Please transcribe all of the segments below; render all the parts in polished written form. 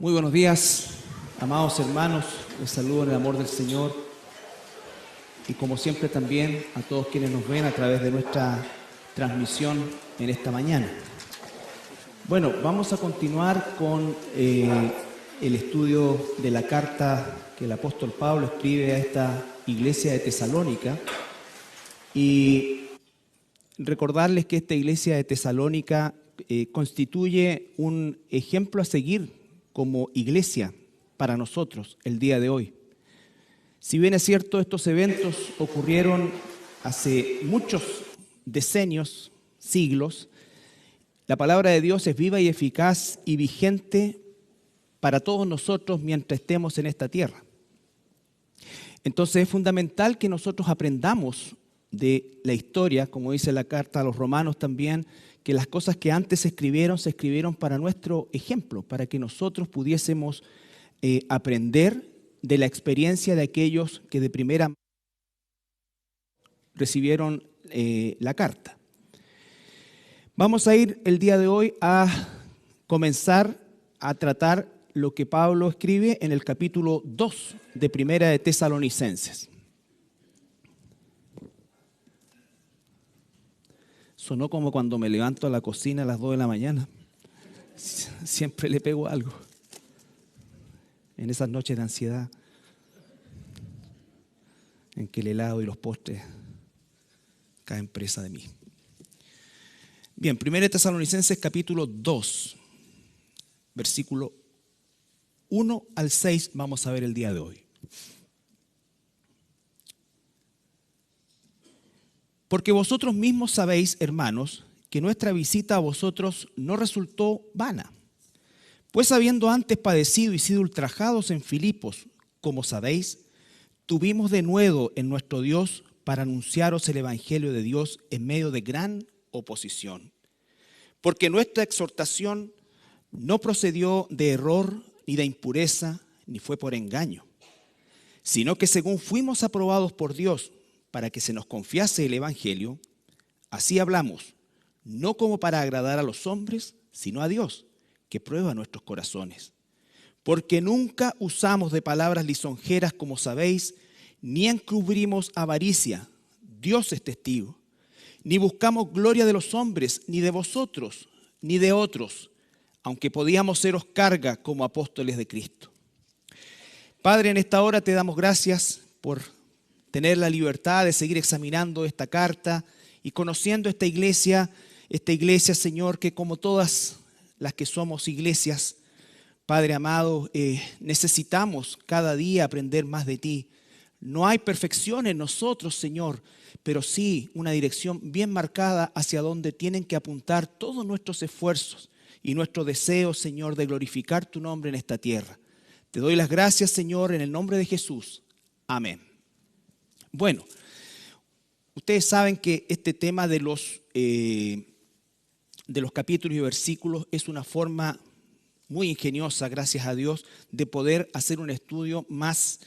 Muy buenos días, amados hermanos. Les saludo en el amor del Señor y como siempre también a todos quienes nos ven a través de nuestra transmisión en esta mañana. Bueno, vamos a continuar con el estudio de la carta que el apóstol Pablo escribe a esta iglesia de Tesalónica y recordarles que esta iglesia de Tesalónica constituye un ejemplo a seguir como iglesia para nosotros el día de hoy. Si bien es cierto, estos eventos ocurrieron hace muchos decenios, siglos, la palabra de Dios es viva y eficaz y vigente para todos nosotros mientras estemos en esta tierra. Entonces es fundamental que nosotros aprendamos de la historia, como dice la carta a los romanos también, que las cosas que antes se escribieron para nuestro ejemplo, para que nosotros pudiésemos aprender de la experiencia de aquellos que de primera mano recibieron la carta. Vamos a ir el día de hoy a comenzar a tratar lo que Pablo escribe en el capítulo 2 de Primera de Tesalonicenses. Sonó como cuando me levanto a la cocina a las 2 de la mañana. Siempre le pego algo. En esas noches de ansiedad, en que el helado y los postres caen presa de mí. Bien, 1 Tesalonicenses capítulo 2, versículo 1 al 6, vamos a ver el día de hoy. Porque vosotros mismos sabéis, hermanos, que nuestra visita a vosotros no resultó vana. Pues habiendo antes padecido y sido ultrajados en Filipos, como sabéis, tuvimos denuedo en nuestro Dios para anunciaros el Evangelio de Dios en medio de gran oposición. Porque nuestra exhortación no procedió de error, ni de impureza, ni fue por engaño, sino que según fuimos aprobados por Dios para que se nos confiase el Evangelio, así hablamos, no como para agradar a los hombres, sino a Dios, que prueba nuestros corazones. Porque nunca usamos de palabras lisonjeras, como sabéis, ni encubrimos avaricia, Dios es testigo, ni buscamos gloria de los hombres, ni de vosotros, ni de otros, aunque podíamos seros carga como apóstoles de Cristo. Padre, en esta hora te damos gracias por tener la libertad de seguir examinando esta carta y conociendo esta iglesia, Señor, que como todas las que somos iglesias, Padre amado, necesitamos cada día aprender más de ti. No hay perfección en nosotros, Señor, pero sí una dirección bien marcada hacia donde tienen que apuntar todos nuestros esfuerzos y nuestro deseo, Señor, de glorificar tu nombre en esta tierra. Te doy las gracias, Señor, en el nombre de Jesús. Amén. Bueno, ustedes saben que este tema de los capítulos y versículos es una forma muy ingeniosa, gracias a Dios, de poder hacer un estudio más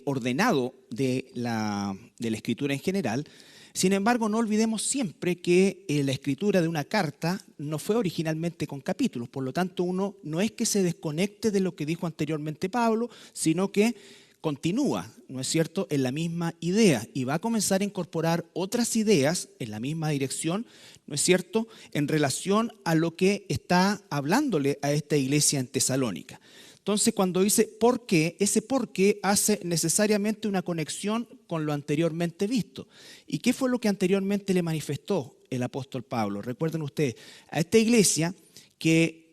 ordenado de la escritura en general. Sin embargo, no olvidemos siempre que la escritura de una carta no fue originalmente con capítulos. Por lo tanto, uno no es que se desconecte de lo que dijo anteriormente Pablo, sino que continúa, ¿no es cierto?, en la misma idea y va a comenzar a incorporar otras ideas en la misma dirección, ¿no es cierto?, en relación a lo que está hablándole a esta iglesia en Tesalónica. Entonces, cuando dice ¿por qué?, ese por qué hace necesariamente una conexión con lo anteriormente visto. ¿Y qué fue lo que anteriormente le manifestó el apóstol Pablo? Recuerden ustedes, a esta iglesia que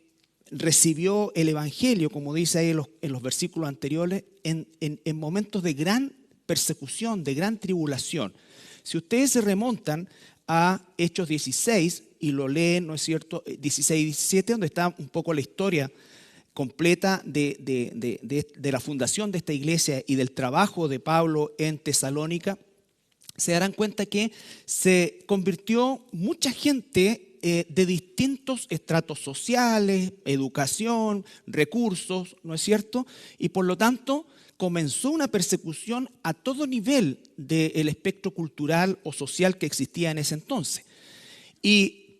recibió el Evangelio, como dice ahí en los versículos anteriores, en momentos de gran persecución, de gran tribulación. Si ustedes se remontan a Hechos 16 y lo leen, ¿no es cierto?, 16 y 17, donde está un poco la historia completa de la fundación de esta iglesia y del trabajo de Pablo en Tesalónica, se darán cuenta que se convirtió mucha gente de distintos estratos sociales, educación, recursos, ¿no es cierto? Y por lo tanto comenzó una persecución a todo nivel del espectro cultural o social que existía en ese entonces. Y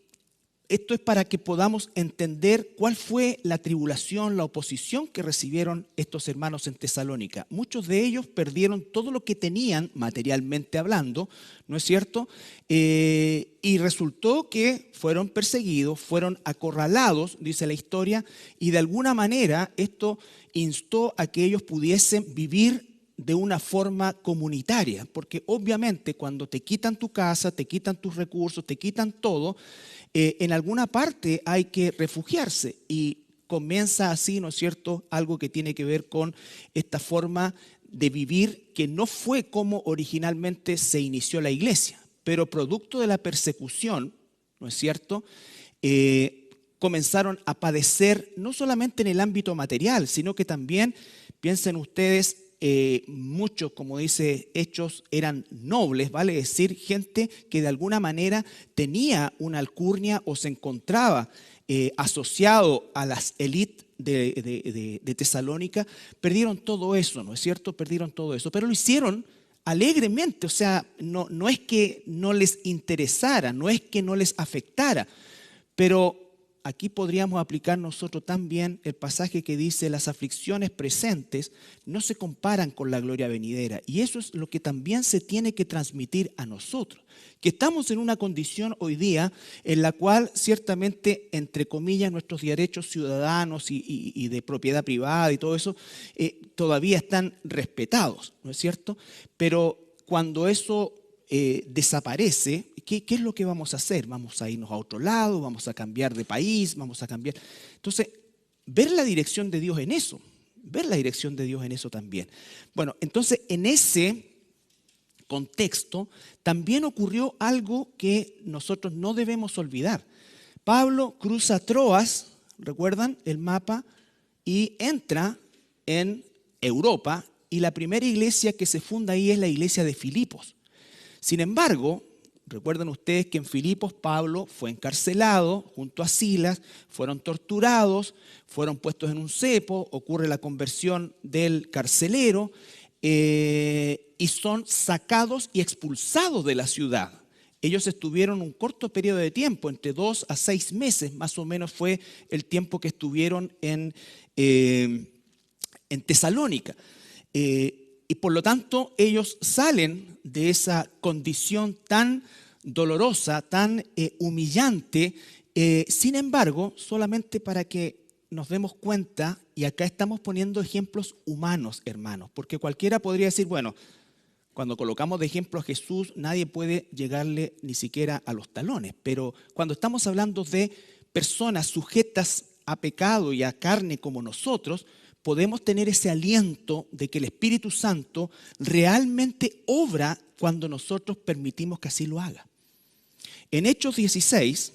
esto es para que podamos entender cuál fue la tribulación, la oposición que recibieron estos hermanos en Tesalónica. Muchos de ellos perdieron todo lo que tenían, materialmente hablando, ¿no es cierto? Y resultó que fueron perseguidos, fueron acorralados, dice la historia, y de alguna manera esto instó a que ellos pudiesen vivir de una forma comunitaria, porque obviamente cuando te quitan tu casa, te quitan tus recursos, te quitan todo, en alguna parte hay que refugiarse y comienza así, ¿no es cierto?, algo que tiene que ver con esta forma de vivir que no fue como originalmente se inició la iglesia, pero producto de la persecución, ¿no es cierto?, comenzaron a padecer no solamente en el ámbito material, sino que también, piensen ustedes, muchos, como dice Hechos, eran nobles, vale decir, gente que de alguna manera tenía una alcurnia o se encontraba asociado a las élites de Tesalónica, perdieron todo eso, ¿no es cierto? Perdieron todo eso, pero lo hicieron alegremente, o sea, no es que no les interesara, no es que no les afectara, pero aquí podríamos aplicar nosotros también el pasaje que dice: las aflicciones presentes no se comparan con la gloria venidera. Y eso es lo que también se tiene que transmitir a nosotros, que estamos en una condición hoy día en la cual ciertamente, entre comillas, nuestros derechos ciudadanos y de propiedad privada y todo eso todavía están respetados, ¿no es cierto? Pero cuando eso desaparece, ¿qué es lo que vamos a hacer? Vamos a irnos a otro lado, vamos a cambiar de país, vamos a cambiar. Entonces, ver la dirección de Dios en eso, ver la dirección de Dios en eso también. Bueno, entonces en ese contexto también ocurrió algo que nosotros no debemos olvidar. Pablo cruza Troas, ¿recuerdan el mapa? Y entra en Europa, y la primera iglesia que se funda ahí es la iglesia de Filipos. Sin embargo, recuerden ustedes que en Filipos Pablo fue encarcelado junto a Silas, fueron torturados, fueron puestos en un cepo, ocurre la conversión del carcelero y son sacados y expulsados de la ciudad. Ellos estuvieron un corto periodo de tiempo, entre 2 a 6 meses más o menos fue el tiempo que estuvieron en Tesalónica. Y por lo tanto ellos salen de esa condición tan dolorosa, tan humillante. Sin embargo, solamente para que nos demos cuenta, y acá estamos poniendo ejemplos humanos, hermanos, porque cualquiera podría decir, bueno, cuando colocamos de ejemplo a Jesús, nadie puede llegarle ni siquiera a los talones, pero cuando estamos hablando de personas sujetas a pecado y a carne como nosotros, podemos tener ese aliento de que el Espíritu Santo realmente obra cuando nosotros permitimos que así lo haga. En Hechos 16,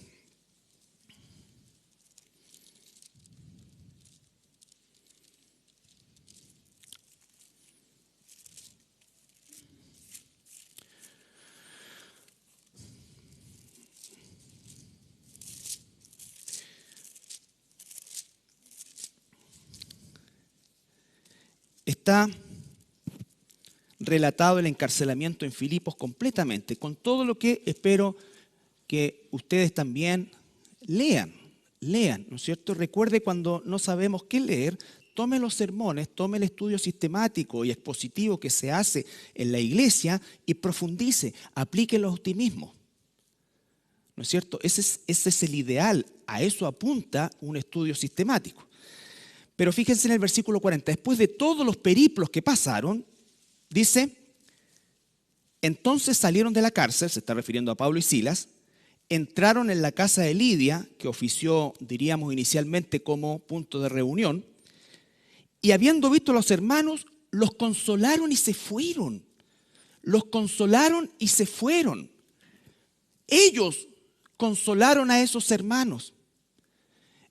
está relatado el encarcelamiento en Filipos completamente, con todo lo que espero que ustedes también lean, ¿no es cierto? Recuerde, cuando no sabemos qué leer, tome los sermones, tome el estudio sistemático y expositivo que se hace en la iglesia y profundice, aplíquelo a usted mismo, ¿no es cierto? Ese es el ideal, a eso apunta un estudio sistemático. Pero fíjense en el versículo 40, después de todos los periplos que pasaron, dice: entonces salieron de la cárcel, se está refiriendo a Pablo y Silas, entraron en la casa de Lidia, que ofició, diríamos inicialmente, como punto de reunión, y habiendo visto a los hermanos, los consolaron y se fueron. Los consolaron y se fueron. Ellos consolaron a esos hermanos.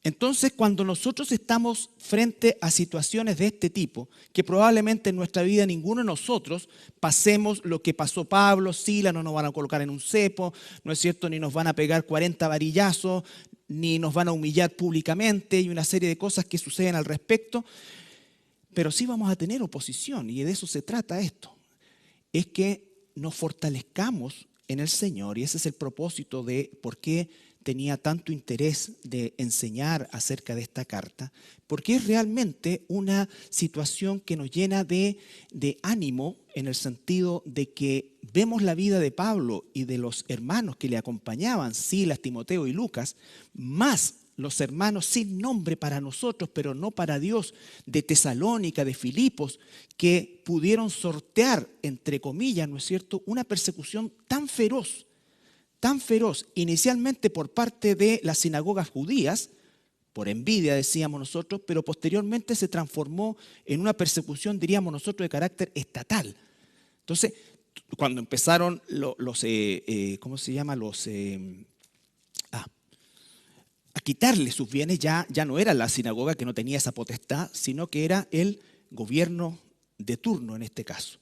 Entonces, cuando nosotros estamos frente a situaciones de este tipo, que probablemente en nuestra vida ninguno de nosotros pasemos lo que pasó Pablo, Silas, no nos van a colocar en un cepo, ¿no es cierto?, ni nos van a pegar 40 varillazos, ni nos van a humillar públicamente y una serie de cosas que suceden al respecto, pero sí vamos a tener oposición, y de eso se trata esto, es que nos fortalezcamos en el Señor, y ese es el propósito de por qué tenía tanto interés de enseñar acerca de esta carta? Porque es realmente una situación que nos llena de ánimo, en el sentido de que vemos la vida de Pablo y de los hermanos que le acompañaban, Silas, Timoteo y Lucas, más los hermanos sin nombre para nosotros, pero no para Dios, de Tesalónica, de Filipos, que pudieron sortear, entre comillas, ¿no es cierto?, una persecución tan feroz, inicialmente por parte de las sinagogas judías, por envidia decíamos nosotros, pero posteriormente se transformó en una persecución, diríamos nosotros, de carácter estatal. Entonces, cuando empezaron ¿cómo se llama? A quitarle sus bienes, ya no era la sinagoga que no tenía esa potestad, sino que era el gobierno de turno en este caso.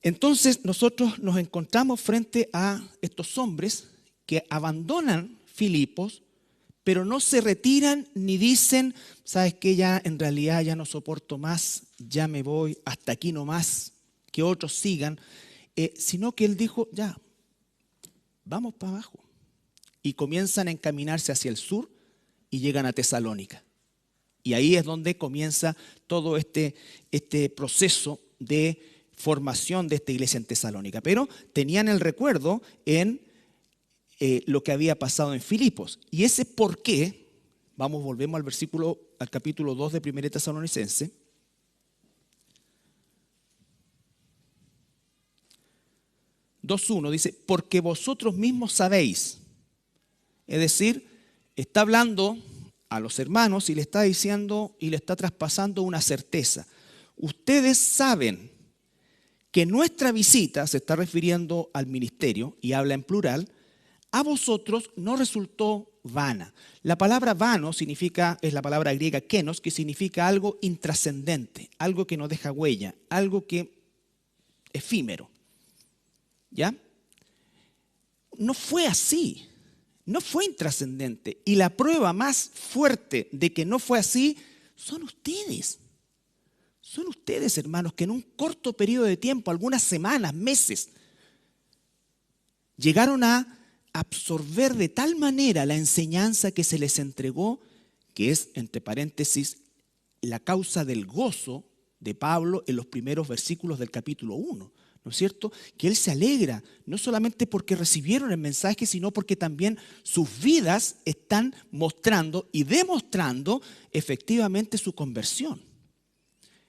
Entonces nosotros nos encontramos frente a estos hombres que abandonan Filipos, pero no se retiran ni dicen, ¿sabes qué? Ya en realidad ya no soporto más, ya me voy, hasta aquí nomás, que otros sigan, sino que él dijo, ya, vamos para abajo. Y comienzan a encaminarse hacia el sur y llegan a Tesalónica. Y ahí es donde comienza todo este proceso de formación de esta iglesia en Tesalónica. Pero tenían el recuerdo en lo que había pasado en Filipos. Y ese por qué, volvemos al capítulo 2 de 1 Tesalonicense. Dice, porque vosotros mismos sabéis. Es decir, está hablando a los hermanos y le está diciendo y le está traspasando una certeza. Ustedes saben que nuestra visita, se está refiriendo al ministerio y habla en plural, a vosotros no resultó vana. La palabra vano es la palabra griega kenos, que significa algo intrascendente, algo que no deja huella, algo que efímero. ¿Ya? No fue así. No fue intrascendente. Y la prueba más fuerte de que no fue así son ustedes. Son ustedes, hermanos, que en un corto periodo de tiempo, algunas semanas, meses, llegaron a absorber de tal manera la enseñanza que se les entregó, que es, entre paréntesis, la causa del gozo de Pablo en los primeros versículos del capítulo 1. ¿No es cierto? Que él se alegra, no solamente porque recibieron el mensaje, sino porque también sus vidas están mostrando y demostrando efectivamente su conversión.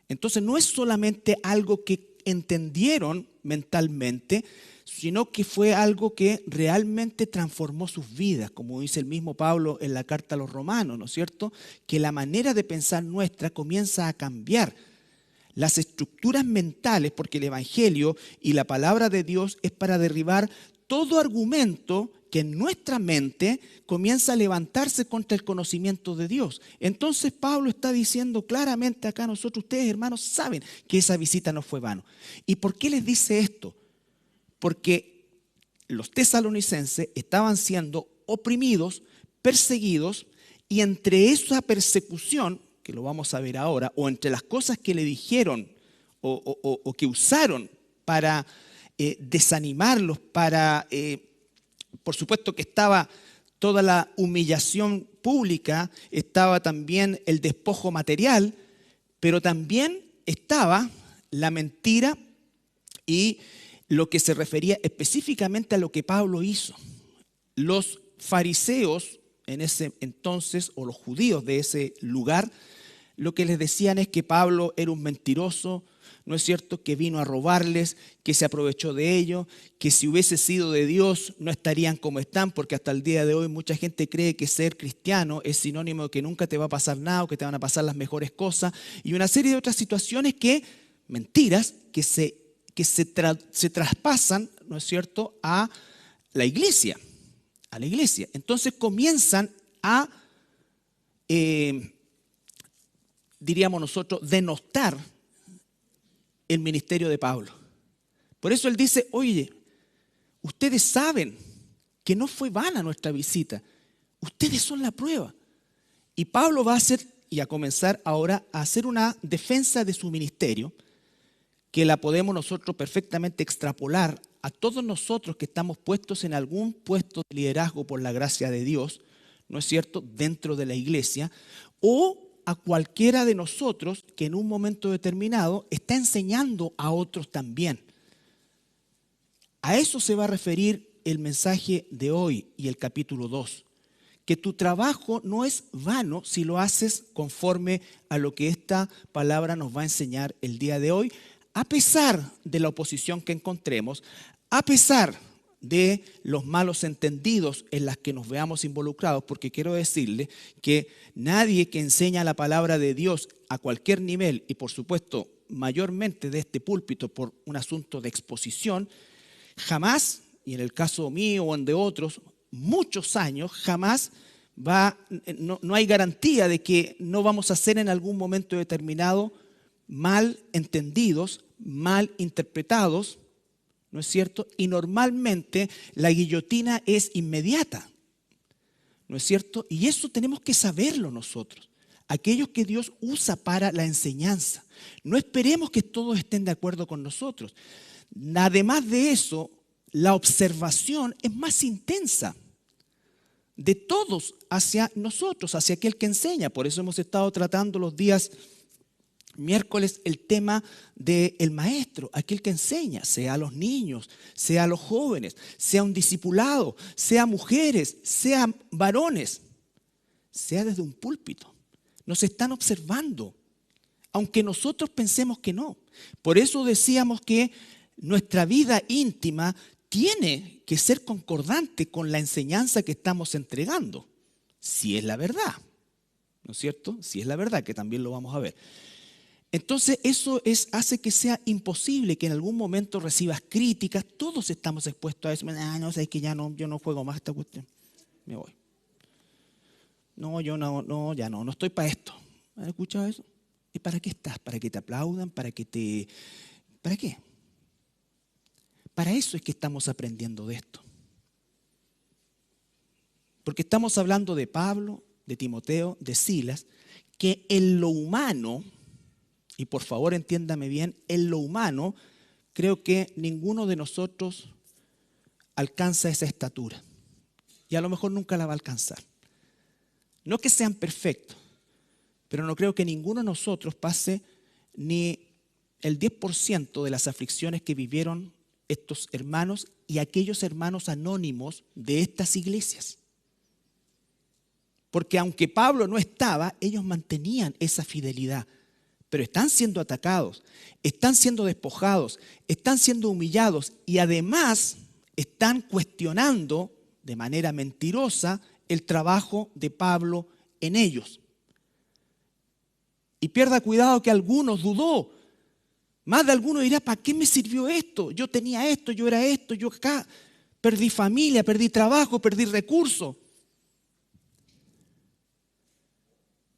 Entonces no es solamente algo que entendieron mentalmente, sino que fue algo que realmente transformó sus vidas, como dice el mismo Pablo en la carta a los Romanos, ¿no es cierto? Que la manera de pensar nuestra comienza a cambiar. Las estructuras mentales, porque el Evangelio y la palabra de Dios es para derribar todo argumento que en nuestra mente comienza a levantarse contra el conocimiento de Dios. Entonces Pablo está diciendo claramente acá a nosotros, ustedes hermanos saben que esa visita no fue vano. ¿Y por qué les dice esto? Porque los tesalonicenses estaban siendo oprimidos, perseguidos, y entre esa persecución, que lo vamos a ver ahora, o entre las cosas que le dijeron o que usaron para desanimarlos, por supuesto que estaba toda la humillación pública, estaba también el despojo material, pero también estaba la mentira y lo que se refería específicamente a lo que Pablo hizo. Los fariseos en ese entonces, o los judíos de ese lugar, lo que les decían es que Pablo era un mentiroso, ¿no es cierto?, que vino a robarles, que se aprovechó de ellos, que si hubiese sido de Dios no estarían como están, porque hasta el día de hoy mucha gente cree que ser cristiano es sinónimo de que nunca te va a pasar nada o que te van a pasar las mejores cosas, y una serie de otras situaciones mentiras que se traspasan, ¿no es cierto?, a la iglesia. Entonces comienzan a, diríamos nosotros, denostar el ministerio de Pablo. Por eso él dice, oye, ustedes saben que no fue vana nuestra visita. Ustedes son la prueba. Y Pablo va a comenzar ahora a hacer una defensa de su ministerio, que la podemos nosotros perfectamente extrapolar a todos nosotros que estamos puestos en algún puesto de liderazgo por la gracia de Dios, ¿no es cierto?, dentro de la iglesia, o a cualquiera de nosotros que en un momento determinado está enseñando a otros también. A eso se va a referir el mensaje de hoy y el capítulo 2. Que tu trabajo no es vano si lo haces conforme a lo que esta palabra nos va a enseñar el día de hoy, a pesar de la oposición que encontremos, a pesar de los malos entendidos en las que nos veamos involucrados, porque quiero decirle que nadie que enseña la palabra de Dios a cualquier nivel, y por supuesto mayormente de este púlpito por un asunto de exposición, jamás, y en el caso mío o en de otros, muchos años, jamás no hay garantía de que no vamos a ser en algún momento determinado mal entendidos, mal interpretados, ¿no es cierto? Y normalmente la guillotina es inmediata, ¿no es cierto? Y eso tenemos que saberlo nosotros, aquellos que Dios usa para la enseñanza. No esperemos que todos estén de acuerdo con nosotros. Además de eso, la observación es más intensa de todos hacia nosotros, hacia aquel que enseña. Por eso hemos estado tratando los días miércoles el tema del maestro, aquel que enseña, sea a los niños, sea a los jóvenes, sea un discipulado, sea mujeres, sea varones, sea desde un púlpito. Nos están observando, aunque nosotros pensemos que no. Por eso decíamos que nuestra vida íntima tiene que ser concordante con la enseñanza que estamos entregando, si es la verdad, ¿no es cierto? Si es la verdad, que también lo vamos a ver. Entonces eso hace que sea imposible que en algún momento recibas críticas. Todos estamos expuestos a eso. No, sabes que ya no, yo no juego más esta cuestión. Me voy. No, yo no estoy para esto. ¿Has escuchado eso? ¿Y para qué estás? ¿Para que te aplaudan? ¿Para qué? Para eso es que estamos aprendiendo de esto. Porque estamos hablando de Pablo, de Timoteo, de Silas, que en lo humano, y por favor entiéndame bien, en lo humano creo que ninguno de nosotros alcanza esa estatura. Y a lo mejor nunca la va a alcanzar. No que sean perfectos, pero no creo que ninguno de nosotros pase ni el 10% de las aflicciones que vivieron estos hermanos y aquellos hermanos anónimos de estas iglesias. Porque aunque Pablo no estaba, ellos mantenían esa fidelidad. Pero están siendo atacados, están siendo despojados, están siendo humillados y además están cuestionando de manera mentirosa el trabajo de Pablo en ellos. Y pierda cuidado que algunos dudó. Más de alguno dirá, ¿para qué me sirvió esto? Yo tenía esto, yo era esto, yo acá. Perdí familia, perdí trabajo, perdí recursos.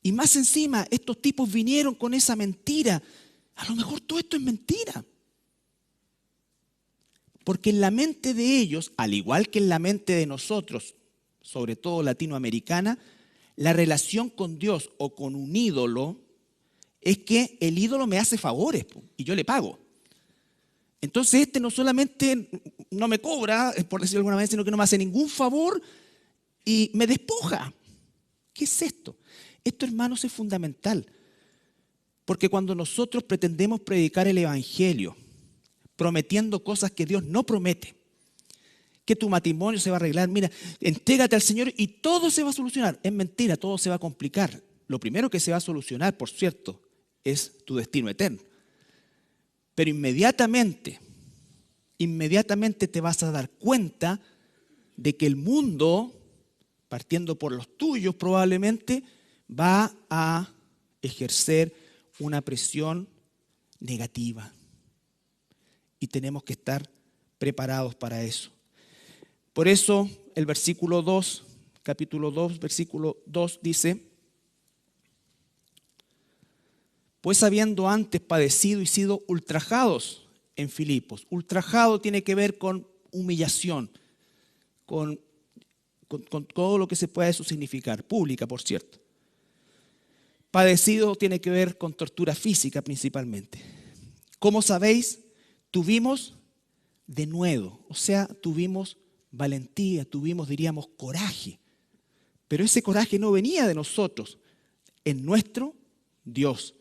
Y más encima, estos tipos vinieron con esa mentira. A lo mejor todo esto es mentira. Porque en la mente de ellos, al igual que en la mente de nosotros, sobre todo latinoamericana, la relación con Dios o con un ídolo es que el ídolo me hace favores y yo le pago. Entonces este no solamente no me cobra, por decirlo de alguna manera, sino que no me hace ningún favor y me despoja. ¿Qué es esto? Esto, hermanos, es fundamental. Porque cuando nosotros pretendemos predicar el evangelio, prometiendo cosas que Dios no promete, que tu matrimonio se va a arreglar, mira, entrégate al Señor y todo se va a solucionar. Es mentira, todo se va a complicar. Lo primero que se va a solucionar, por cierto, es tu destino eterno. Pero inmediatamente te vas a dar cuenta de que el mundo, partiendo por los tuyos probablemente, va a ejercer una presión negativa. Y tenemos que estar preparados para eso. Por eso el versículo 2, capítulo 2, versículo 2 dice: pues habiendo antes padecido y sido ultrajados en Filipos. Ultrajado tiene que ver con humillación, con todo lo que se pueda eso significar, pública por cierto. Padecido tiene que ver con tortura física principalmente. Como sabéis, tuvimos denuedo. O sea, tuvimos valentía, tuvimos, diríamos, coraje. Pero ese coraje no venía de nosotros, en nuestro Dios.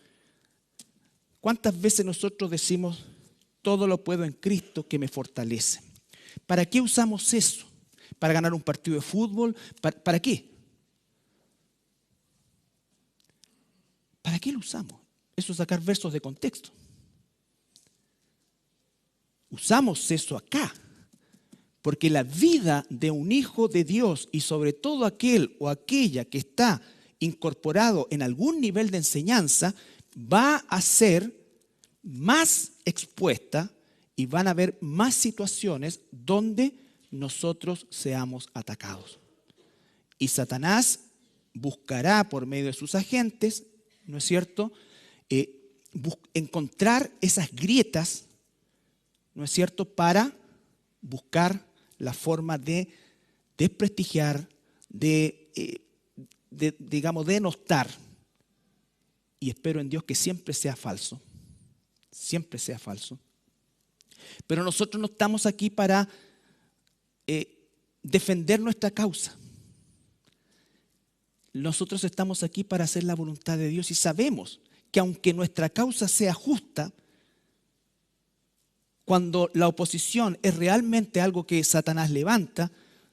¿Cuántas veces nosotros decimos, todo lo puedo en Cristo que me fortalece? ¿Para qué usamos eso? ¿Para ganar un partido de fútbol? ¿Para qué? ¿Para qué lo usamos? Eso es sacar versos de contexto. Usamos eso acá, porque la vida de un hijo de Dios y sobre todo aquel o aquella que está incorporado en algún nivel de enseñanza va a ser más expuesta y van a haber más situaciones donde nosotros seamos atacados. Y Satanás buscará por medio de sus agentes, ¿no es cierto?, encontrar esas grietas, ¿no es cierto?, para buscar la forma de desprestigiar, digamos, denostar. Y espero en Dios que siempre sea falso. Siempre sea falso. Pero nosotros no estamos aquí para defender nuestra causa. Nosotros estamos aquí para hacer la voluntad de Dios y sabemos que aunque nuestra causa sea justa, cuando la oposición es realmente algo que Satanás levanta,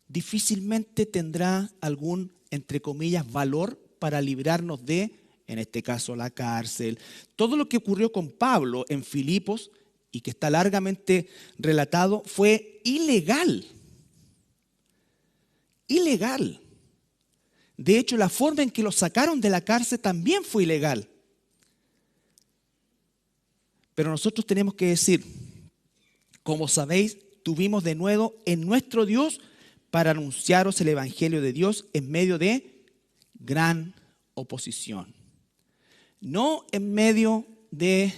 difícilmente tendrá algún, entre comillas, valor para librarnos de, en este caso, la cárcel. Todo lo que ocurrió con Pablo en Filipos y que está largamente relatado fue ilegal. Ilegal. De hecho, la forma en que lo sacaron de la cárcel también fue ilegal. Pero nosotros tenemos que decir, como sabéis, tuvimos de nuevo en nuestro Dios para anunciaros el Evangelio de Dios en medio de gran oposición. No en medio de,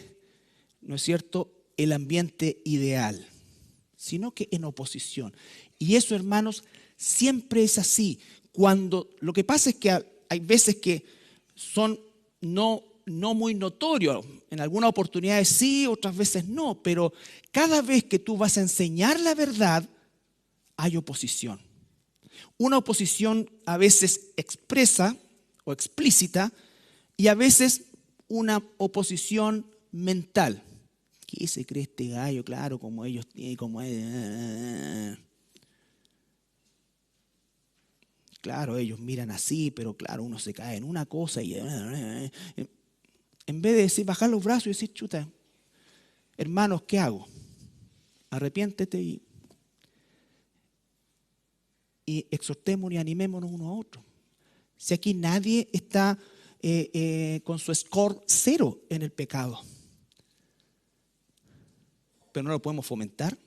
¿no es cierto?, el ambiente ideal, sino que en oposición. Y eso, hermanos, siempre es así. Cuando lo que pasa es que hay veces que son no muy notorios. En algunas oportunidades sí, otras veces no. Pero cada vez que tú vas a enseñar la verdad, hay oposición. Una oposición a veces expresa o explícita y a veces una oposición mental. ¿Qué se cree este gallo? Claro, como ellos tienen, como claro, ellos miran así, pero claro, uno se cae en una cosa y en vez de decir, bajar los brazos y decir, chuta, hermanos, ¿qué hago? Arrepiéntete y exhortémonos y animémonos uno a otro. Si aquí nadie está con su score 0 en el pecado, pero no lo podemos fomentar,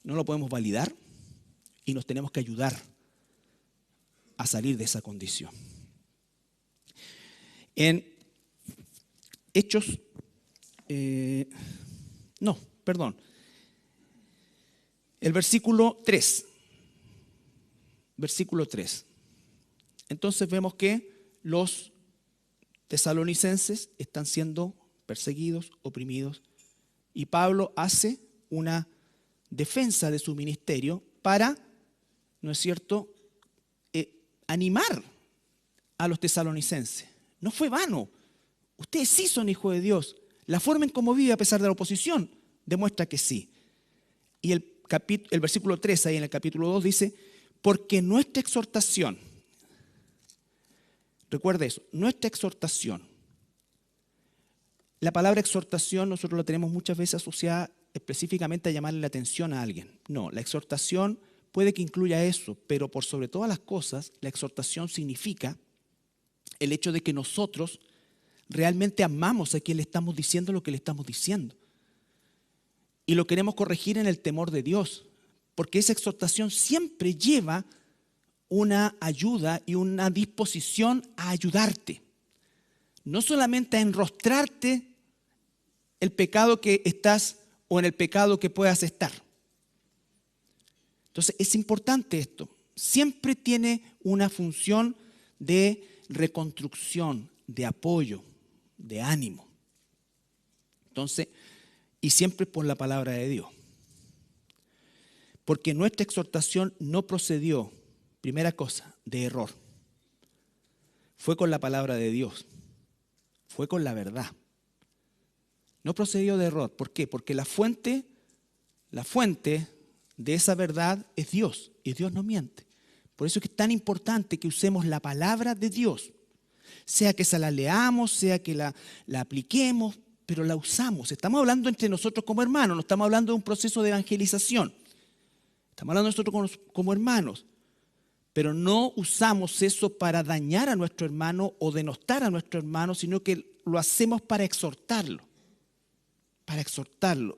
no lo podemos validar y nos tenemos que ayudar a salir de esa condición. En Hechos, el versículo 3. Versículo 3. Entonces vemos que los tesalonicenses están siendo perseguidos, oprimidos, y Pablo hace una defensa de su ministerio para, ¿no es cierto?, animar a los tesalonicenses. No fue vano. Ustedes sí son hijos de Dios. La forma en cómo vive a pesar de la oposición demuestra que sí. Y el versículo 3 ahí en el capítulo 2 dice, porque nuestra exhortación, recuerda eso, nuestra exhortación. La palabra exhortación nosotros la tenemos muchas veces asociada específicamente a llamarle la atención a alguien. No, la exhortación puede que incluya eso, pero por sobre todas las cosas, la exhortación significa el hecho de que nosotros realmente amamos a quien le estamos diciendo lo que le estamos diciendo. Y lo queremos corregir en el temor de Dios, porque esa exhortación siempre lleva una ayuda y una disposición a ayudarte. No solamente a enrostrarte el pecado que estás o en el pecado que puedas estar. Entonces es importante esto. Siempre tiene una función de reconstrucción, de apoyo, de ánimo. Entonces, y siempre por la palabra de Dios. Porque nuestra exhortación no procedió, primera cosa, de error. Fue con la palabra de Dios. Fue con la verdad. No procedió de error. ¿Por qué? Porque la fuente de esa verdad es Dios. Y Dios no miente. Por eso es que es tan importante que usemos la palabra de Dios. Sea que se la leamos, sea que la apliquemos, pero la usamos. Estamos hablando entre nosotros como hermanos, no estamos hablando de un proceso de evangelización. Estamos hablando nosotros como hermanos. Pero no usamos eso para dañar a nuestro hermano o denostar a nuestro hermano, sino que lo hacemos para exhortarlo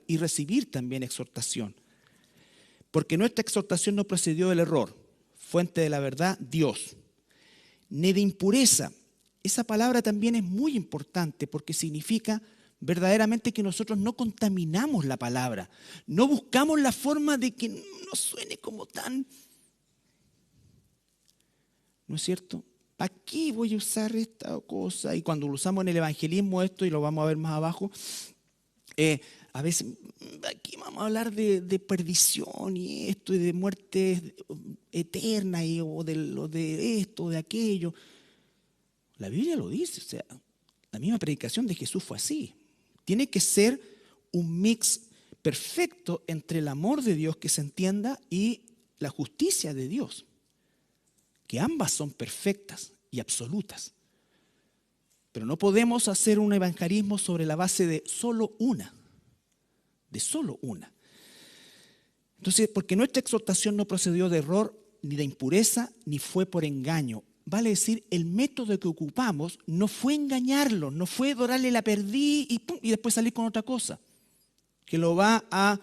y recibir también exhortación. Porque nuestra exhortación no procedió del error, fuente de la verdad, Dios, ni de impureza. Esa palabra también es muy importante porque significa verdaderamente que nosotros no contaminamos la palabra, no buscamos la forma de que no suene como tan... ¿No es cierto? Aquí voy a usar esta cosa. Y cuando lo usamos en el evangelismo esto, y lo vamos a ver más abajo, a veces aquí vamos a hablar de perdición y esto, y de muerte eterna, o de esto, o de aquello. La Biblia lo dice, o sea, la misma predicación de Jesús fue así. Tiene que ser un mix perfecto entre el amor de Dios que se entienda y la justicia de Dios. Que ambas son perfectas y absolutas. Pero no podemos hacer un evangelismo sobre la base de solo una. De solo una. Entonces, porque nuestra exhortación no procedió de error, ni de impureza, ni fue por engaño. Vale decir, el método que ocupamos no fue engañarlo, no fue dorarle la perdí y después salir con otra cosa. Que lo va a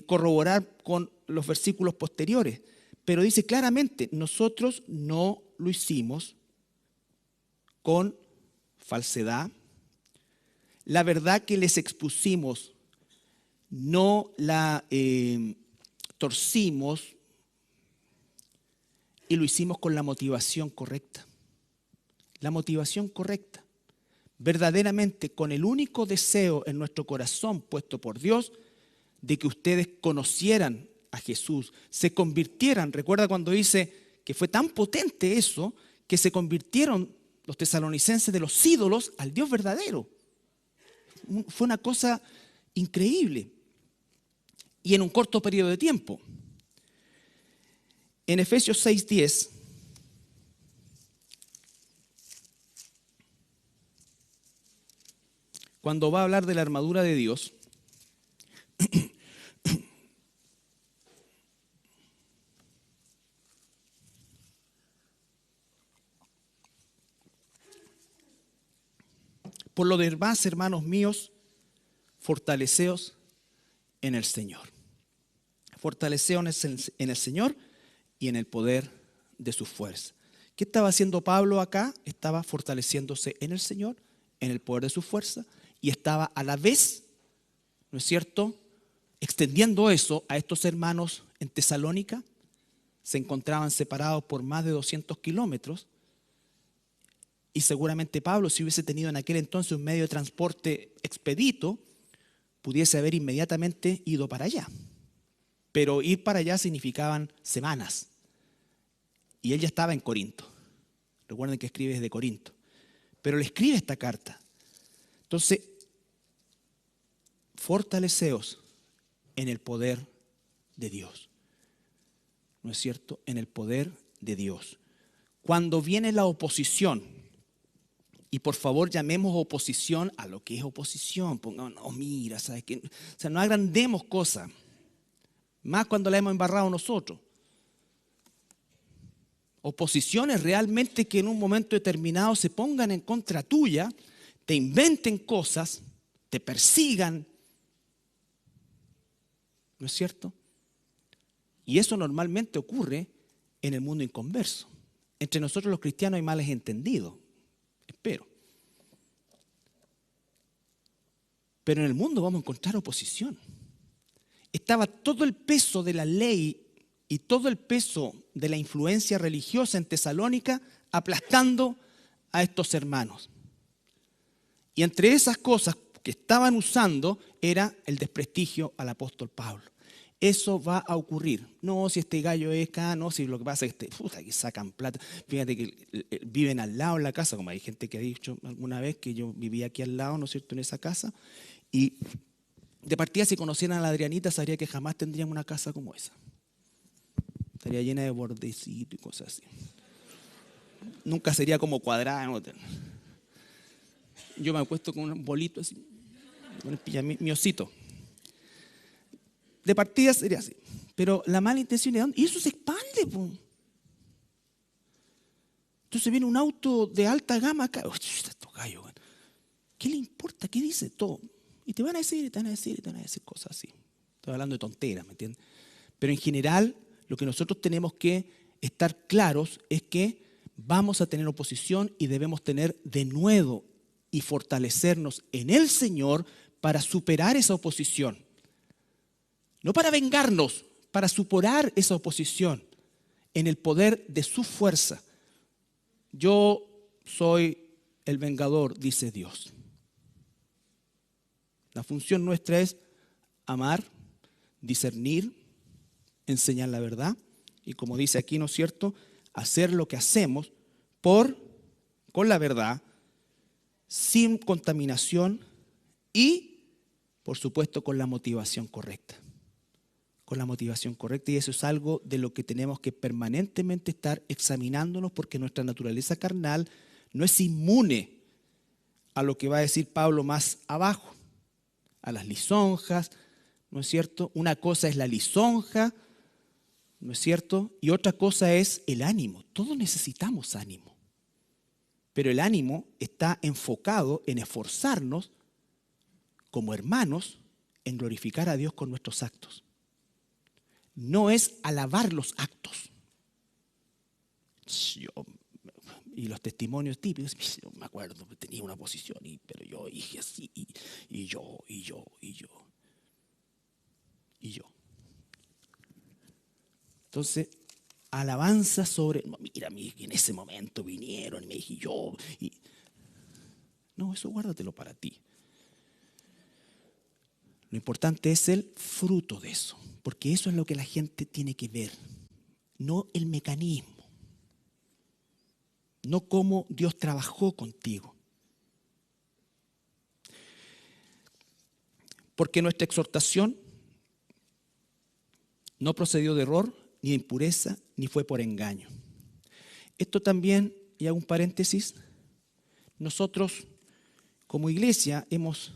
corroborar con los versículos posteriores. Pero dice claramente, nosotros no lo hicimos con falsedad. La verdad que les expusimos no la torcimos y lo hicimos con la motivación correcta. La motivación correcta. Verdaderamente con el único deseo en nuestro corazón puesto por Dios de que ustedes conocieran a Jesús, se convirtieran. Recuerda cuando dice que fue tan potente eso que se convirtieron los tesalonicenses de los ídolos al Dios verdadero. Fue una cosa increíble y en un corto periodo de tiempo. En Efesios 6:10 cuando va a hablar de la armadura de Dios, por lo demás, hermanos míos, fortaleceos en el Señor. Fortaleceos en el Señor y en el poder de su fuerza. ¿Qué estaba haciendo Pablo acá? Estaba fortaleciéndose en el Señor, en el poder de su fuerza, y estaba a la vez, ¿no es cierto?, extendiendo eso a estos hermanos en Tesalónica. Se encontraban separados por más de 200 kilómetros. Y seguramente Pablo, si hubiese tenido en aquel entonces un medio de transporte expedito, pudiese haber inmediatamente ido para allá. Pero ir para allá significaban semanas. Y él ya estaba en Corinto. Recuerden que escribe desde Corinto. Pero le escribe esta carta. Entonces, fortaleceos en el poder de Dios. ¿No es cierto? En el poder de Dios. Cuando viene la oposición, y por favor llamemos oposición a lo que es oposición. Pongamos, no, mira, ¿sabes qué? O sea, no agrandemos cosas. Más cuando la hemos embarrado nosotros. Oposiciones realmente que en un momento determinado se pongan en contra tuya, te inventen cosas, te persigan. ¿No es cierto? Y eso normalmente ocurre en el mundo inconverso. Entre nosotros los cristianos hay males entendidos. Espero. Pero en el mundo vamos a encontrar oposición. Estaba todo el peso de la ley y todo el peso de la influencia religiosa en Tesalónica aplastando a estos hermanos. Y entre esas cosas que estaban usando era el desprestigio al apóstol Pablo. eso va a ocurrir. No, si este gallo es acá, no, si lo que pasa es que sacan plata. Fíjate que viven al lado en la casa, como hay gente que ha dicho alguna vez que yo vivía aquí al lado, ¿no es cierto?, en esa casa. Y de partida, si conocieran a la Adrianita, sabría que jamás tendríamos una casa como esa. Estaría llena de bordecitos y cosas así. Nunca sería como cuadrada. ¿No? Yo me acuesto con un bolito así, con mi osito. De partida sería así. Pero la mala intención es dónde. Y eso se expande, po. Entonces viene un auto de alta gama acá. Estos gallos, bueno. ¿Qué le importa? ¿Qué dice? Todo. Y te van a decir, y te van a decir, y te van a decir cosas así. Estoy hablando de tonteras, ¿me entiendes? Pero en general, lo que nosotros tenemos que estar claros es que vamos a tener oposición y debemos tener denuedo y fortalecernos en el Señor para superar esa oposición. No para vengarnos, para superar esa oposición en el poder de su fuerza. Yo soy el vengador, dice Dios. La función nuestra es amar, discernir, enseñar la verdad y, como dice aquí, ¿no es cierto?, hacer lo que hacemos con la verdad, sin contaminación y, por supuesto, con la motivación correcta. Con la motivación correcta, y eso es algo de lo que tenemos que permanentemente estar examinándonos, porque nuestra naturaleza carnal no es inmune a lo que va a decir Pablo más abajo, a las lisonjas, ¿no es cierto? Una cosa es la lisonja, ¿no es cierto? Y otra cosa es el ánimo. Todos necesitamos ánimo, pero el ánimo está enfocado en esforzarnos como hermanos en glorificar a Dios con nuestros actos. No es alabar los actos. Y los testimonios típicos, yo me acuerdo, tenía una posición, pero yo dije así, y yo. Entonces, alabanza sobre, mira, en ese momento vinieron y me dije yo. No, eso guárdatelo para ti. Lo importante es el fruto de eso, porque eso es lo que la gente tiene que ver, no el mecanismo, no cómo Dios trabajó contigo. Porque nuestra exhortación no procedió de error, ni de impureza, ni fue por engaño. Esto también, y hago un paréntesis, nosotros como iglesia hemos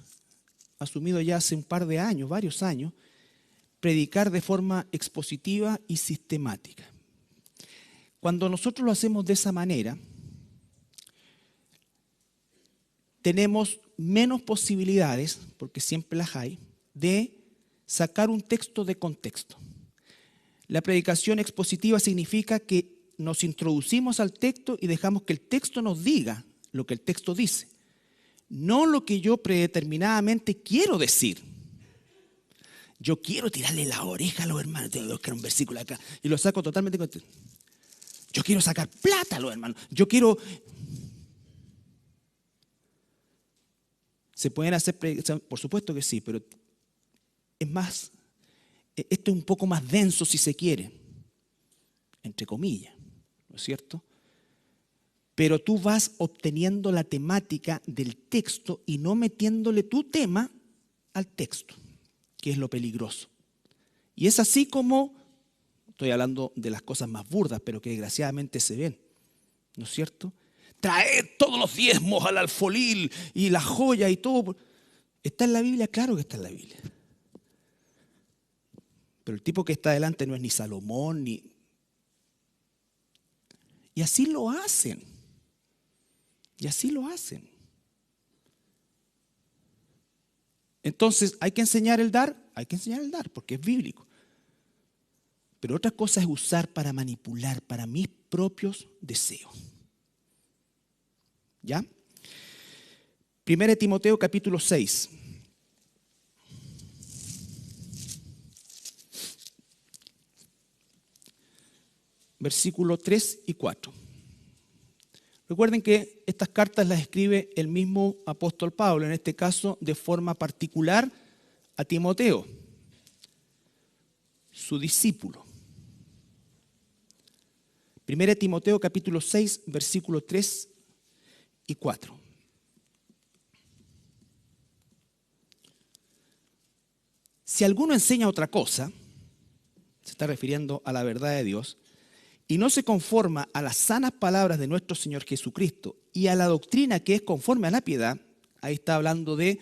asumido ya hace un par de años, varios años, predicar de forma expositiva y sistemática. Cuando nosotros lo hacemos de esa manera, tenemos menos posibilidades, porque siempre las hay, de sacar un texto de contexto. La predicación expositiva significa que nos introducimos al texto y dejamos que el texto nos diga lo que el texto dice, no lo que yo predeterminadamente quiero decir. Yo quiero tirarle la oreja a los hermanos, tengo que un versículo acá, y lo saco totalmente de contexto. Yo quiero sacar plata a los hermanos, yo quiero... ¿Se pueden hacer predicaciones? Por supuesto que sí, pero es más, esto es un poco más denso si se quiere, entre comillas, ¿no es cierto? Pero tú vas obteniendo la temática del texto y no metiéndole tu tema al texto, que es lo peligroso. Y es así como, estoy hablando de las cosas más burdas, pero que desgraciadamente se ven, ¿no es cierto? Traed todos los diezmos al alfolil y la joya y todo. ¿Está en la Biblia? Claro que está en la Biblia. Pero el tipo que está delante no es ni Salomón, ni... Y así lo hacen. Y así lo hacen. Entonces, ¿hay que enseñar el dar? Hay que enseñar el dar, porque es bíblico. Pero otra cosa es usar para manipular, para mis propios deseos. ¿Ya? 1 Timoteo capítulo 6. Versículos 3 y 4. Recuerden que estas cartas las escribe el mismo apóstol Pablo, en este caso de forma particular a Timoteo. su discípulo. 1 Timoteo capítulo 6, versículos 3 y 4. Si alguno enseña otra cosa, se está refiriendo a la verdad de Dios, y no se conforma a las sanas palabras de nuestro Señor Jesucristo y a la doctrina que es conforme a la piedad, ahí está hablando de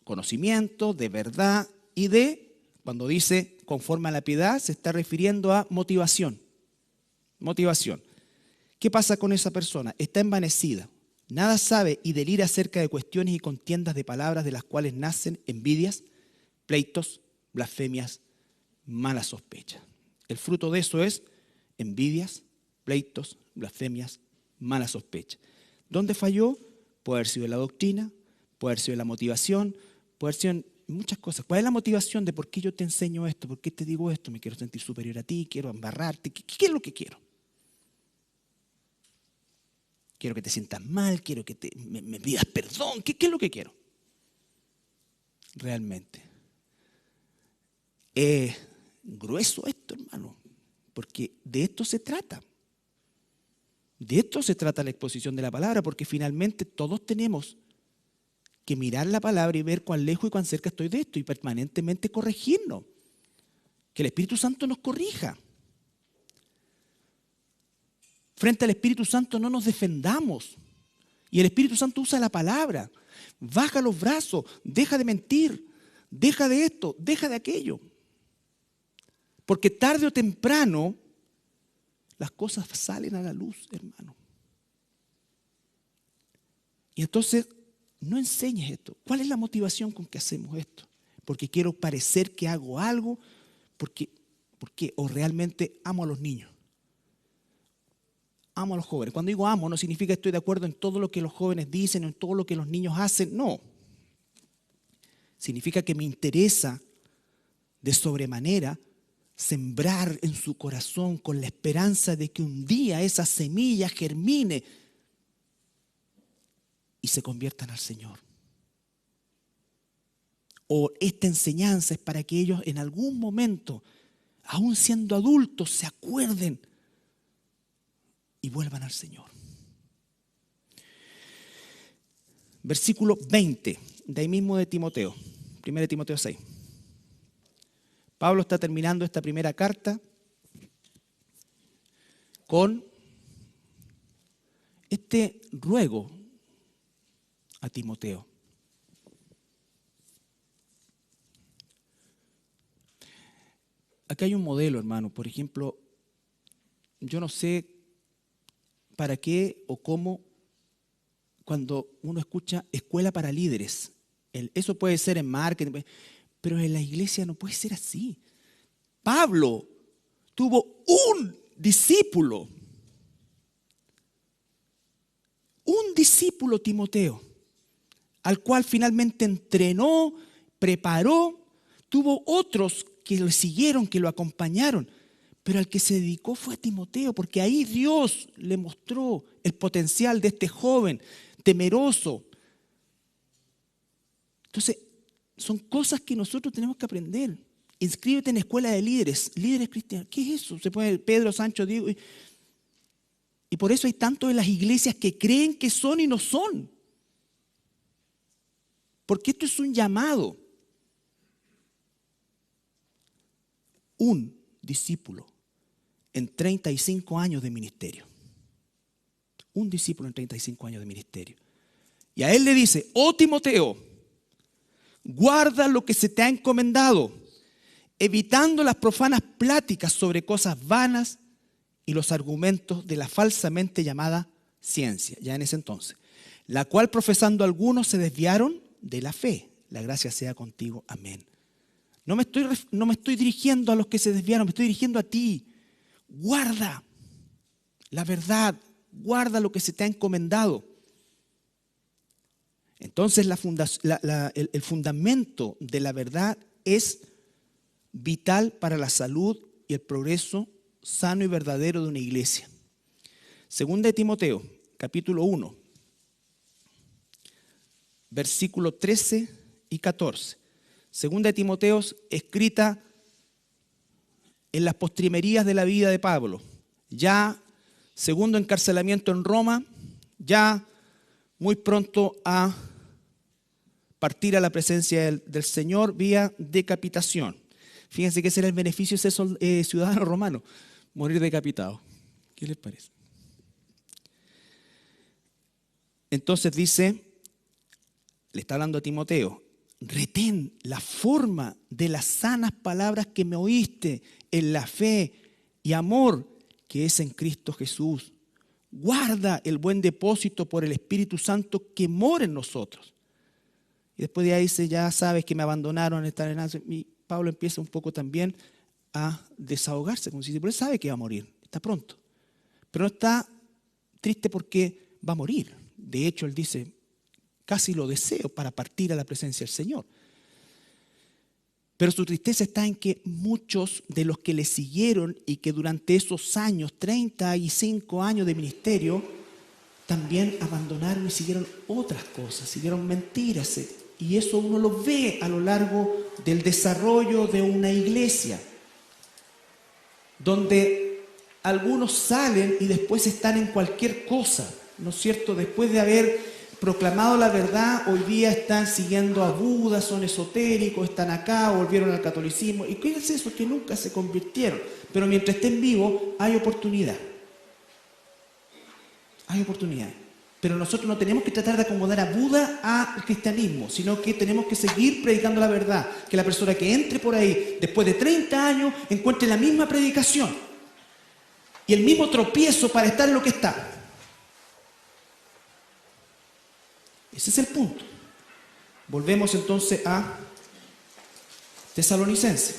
conocimiento, de verdad y de, cuando dice conforme a la piedad, se está refiriendo a motivación. Motivación. ¿Qué pasa con esa persona? Está envanecida, nada sabe y delira acerca de cuestiones y contiendas de palabras de las cuales nacen envidias, pleitos, blasfemias, malas sospechas. El fruto de eso es envidias, pleitos, blasfemias, malas sospechas. ¿Dónde falló? Puede haber sido en la doctrina, puede haber sido en la motivación, puede haber sido en muchas cosas. ¿Cuál es la motivación de por qué yo te enseño esto? ¿Por qué te digo esto? Me quiero sentir superior a ti, quiero embarrarte. ¿Qué es lo que quiero? Quiero que te sientas mal, quiero que me pidas perdón. ¿Qué es lo que quiero? Realmente. Es grueso esto, hermano, porque de esto se trata. De esto se trata la exposición de la palabra, porque finalmente todos tenemos que mirar la palabra y ver cuán lejos y cuán cerca estoy de esto y permanentemente corregirnos. Que el Espíritu Santo nos corrija. Frente al Espíritu Santo no nos defendamos. Y el Espíritu Santo usa la palabra. Baja los brazos, deja de mentir, deja de esto, deja de aquello. Porque tarde o temprano las cosas salen a la luz, hermano. Y entonces no enseñes esto. ¿Cuál es la motivación con que hacemos esto? Porque quiero parecer que hago algo, porque o realmente amo a los niños. Amo a los jóvenes. Cuando digo amo, no significa que estoy de acuerdo en todo lo que los jóvenes dicen o en todo lo que los niños hacen. No. Significa que me interesa de sobremanera sembrar en su corazón con la esperanza de que un día esa semilla germine y se conviertan al Señor. O esta enseñanza es para que ellos en algún momento, aún siendo adultos, se acuerden y vuelvan al Señor. Versículo 20, de ahí mismo de Timoteo, 1 Timoteo 6. Pablo está terminando esta primera carta con este ruego a Timoteo. Aquí hay un modelo, hermano. Por ejemplo, yo no sé para qué o cómo cuando uno escucha escuela para líderes. Eso puede ser en marketing, pero en la iglesia no puede ser así. Pablo tuvo un discípulo Timoteo, al cual finalmente entrenó, preparó, tuvo otros que lo siguieron, que lo acompañaron, pero al que se dedicó fue a Timoteo, porque ahí Dios le mostró el potencial de este joven temeroso. Entonces, son cosas que nosotros tenemos que aprender. Inscríbete en escuela de líderes cristianos. ¿Qué es eso? Se pone Pedro, Sancho, Diego. Y por eso hay tanto en las iglesias que creen que son y no son. Porque esto es un llamado. Un discípulo en 35 años de ministerio. Un discípulo en 35 años de ministerio. Y a él le dice, oh Timoteo, guarda lo que se te ha encomendado, evitando las profanas pláticas sobre cosas vanas y los argumentos de la falsamente llamada ciencia, ya en ese entonces, la cual profesando algunos se desviaron de la fe. La gracia sea contigo. Amén. No me estoy dirigiendo a los que se desviaron, me estoy dirigiendo a ti. Guarda la verdad, guarda lo que se te ha encomendado. Entonces el fundamento de la verdad es vital para la salud y el progreso sano y verdadero de una iglesia. Segunda de Timoteo, capítulo 1, versículos 13 y 14. Segunda de Timoteo, escrita en las postrimerías de la vida de Pablo, ya segundo encarcelamiento en Roma, ya muy pronto a partir a la presencia del Señor vía decapitación. Fíjense que ese era el beneficio de ser ciudadano romano, morir decapitado. ¿Qué les parece? Entonces dice, le está hablando a Timoteo, retén la forma de las sanas palabras que me oíste en la fe y amor que es en Cristo Jesús. Guarda el buen depósito por el Espíritu Santo que mora en nosotros. Y después de ahí dice, ya sabes que me abandonaron, y Pablo empieza un poco también a desahogarse, como si dice, pero él sabe que va a morir, está pronto. Pero no está triste porque va a morir. De hecho, él dice, casi lo deseo para partir a la presencia del Señor. Pero su tristeza está en que muchos de los que le siguieron y que durante esos años, 35 años de ministerio, también abandonaron y siguieron otras cosas, siguieron mentiras. Y eso uno lo ve a lo largo del desarrollo de una iglesia, donde algunos salen y después están en cualquier cosa, ¿no es cierto? Después de haber proclamado la verdad, hoy día están siguiendo a Buda, son esotéricos, están acá, volvieron al catolicismo. ¿Y qué es eso? Que nunca se convirtieron. Pero mientras estén vivos, hay oportunidad. Hay oportunidad. Pero nosotros no tenemos que tratar de acomodar a Buda al cristianismo, sino que tenemos que seguir predicando la verdad. Que la persona que entre por ahí, después de 30 años, encuentre la misma predicación y el mismo tropiezo para estar en lo que está. Ese es el punto. Volvemos entonces a Tesalonicenses.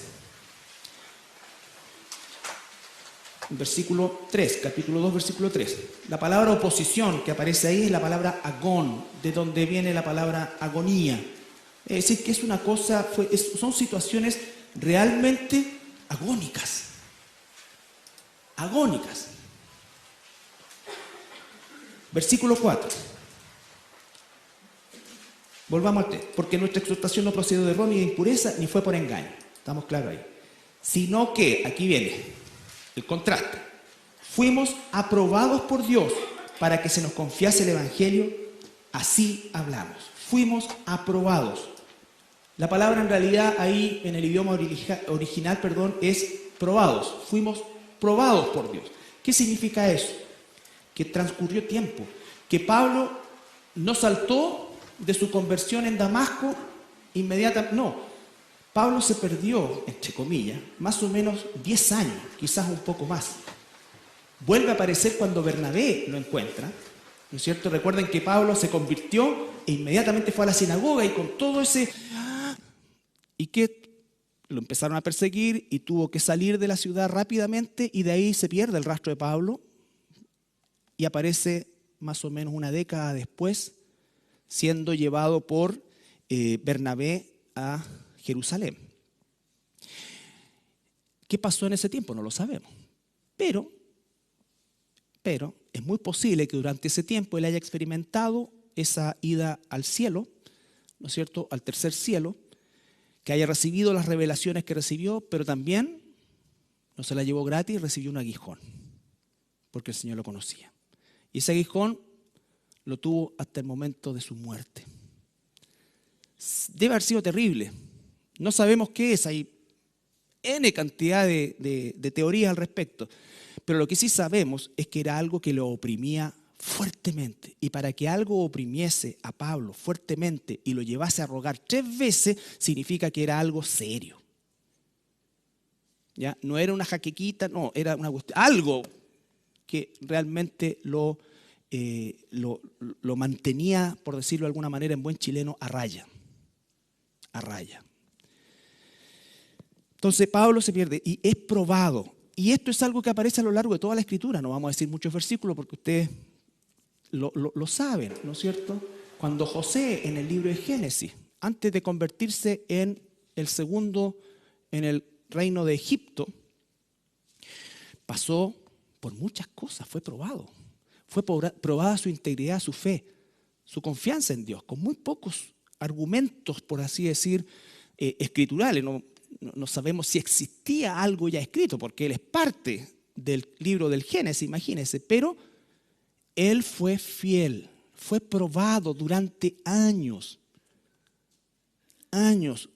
Versículo 3, capítulo 2, versículo 3. La palabra oposición que aparece ahí es la palabra agón, de donde viene la palabra agonía. Es decir, que es una cosa, son situaciones realmente agónicas. Agónicas. Versículo 4. Volvamos al texto. Porque nuestra exhortación no procedió de error ni de impureza, ni fue por engaño. Estamos claros ahí. Sino que, aquí viene el contraste. Fuimos aprobados por Dios para que se nos confiase el Evangelio. Así hablamos. Fuimos aprobados. La palabra en realidad ahí en el idioma original, es probados. Fuimos probados por Dios. ¿Qué significa eso? Que transcurrió tiempo. Que Pablo no saltó de su conversión en Damasco inmediatamente. No. Pablo se perdió, entre comillas, más o menos 10 años, quizás un poco más. Vuelve a aparecer cuando Bernabé lo encuentra, ¿no es cierto? Recuerden que Pablo se convirtió e inmediatamente fue a la sinagoga y con todo ese... Y que lo empezaron a perseguir y tuvo que salir de la ciudad rápidamente y de ahí se pierde el rastro de Pablo y aparece más o menos una década después siendo llevado por Bernabé a Jerusalén. ¿Qué pasó en ese tiempo? No lo sabemos. Pero es muy posible que durante ese tiempo él haya experimentado esa ida al cielo, ¿no es cierto?, al tercer cielo, que haya recibido las revelaciones que recibió, pero también no se la llevó gratis, recibió un aguijón, porque el Señor lo conocía. Y ese aguijón lo tuvo hasta el momento de su muerte. Debe haber sido terrible. No sabemos qué es, hay N cantidad de teorías al respecto, pero lo que sí sabemos es que era algo que lo oprimía fuertemente. Y para que algo oprimiese a Pablo fuertemente y lo llevase a rogar 3 veces, significa que era algo serio. ¿Ya? No era una jaquequita, no, era una cuestión, algo que realmente lo mantenía, por decirlo de alguna manera en buen chileno, a raya. A raya. Entonces Pablo se pierde y es probado. Y esto es algo que aparece a lo largo de toda la Escritura. No vamos a decir muchos versículos porque ustedes lo saben, ¿no es cierto? Cuando José en el libro de Génesis, antes de convertirse en el segundo en el reino de Egipto, pasó por muchas cosas, fue probado. Fue probada su integridad, su fe, su confianza en Dios, con muy pocos argumentos, por así decir, escriturales. no sabemos si existía algo ya escrito, porque él es parte del libro del Génesis, imagínense, pero él fue fiel, fue probado durante años,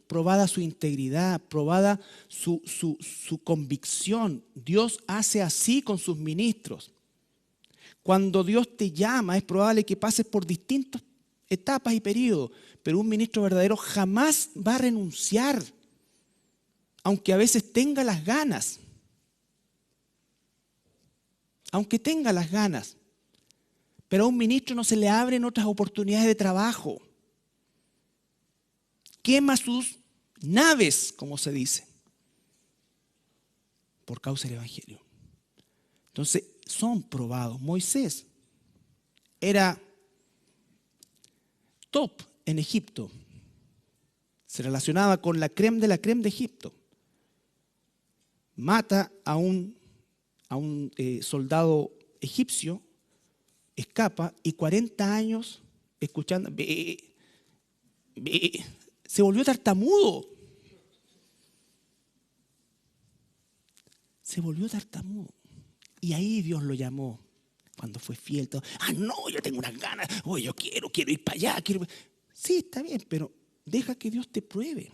probada su integridad, probada su convicción. Dios hace así con sus ministros. Cuando Dios te llama, es probable que pases por distintas etapas y periodos, pero un ministro verdadero jamás va a renunciar, aunque a veces tenga las ganas. Aunque tenga las ganas. Pero a un ministro no se le abren otras oportunidades de trabajo. Quema sus naves, como se dice, por causa del Evangelio. Entonces, son probados. Moisés era top en Egipto. Se relacionaba con la crème de Egipto. Mata a un soldado egipcio, escapa y 40 años escuchando, se volvió tartamudo. Se volvió tartamudo. Y ahí Dios lo llamó cuando fue fiel. Todo. No, yo tengo unas ganas. Yo quiero ir para allá. Sí, está bien, pero deja que Dios te pruebe.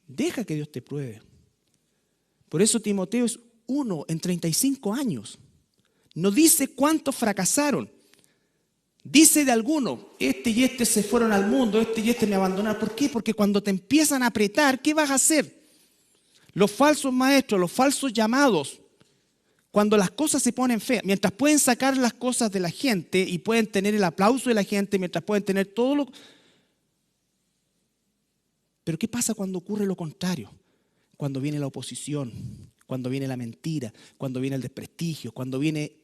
Deja que Dios te pruebe. Por eso Timoteo es 1 en 35 años. No dice cuántos fracasaron. Dice de algunos, este y este se fueron al mundo, este y este me abandonaron. ¿Por qué? Porque cuando te empiezan a apretar, ¿qué vas a hacer? Los falsos maestros, los falsos llamados, cuando las cosas se ponen feas, mientras pueden sacar las cosas de la gente y pueden tener el aplauso de la gente, mientras pueden tener todo lo... Pero ¿qué pasa cuando ocurre lo contrario? Cuando viene la oposición, cuando viene la mentira, cuando viene el desprestigio, cuando viene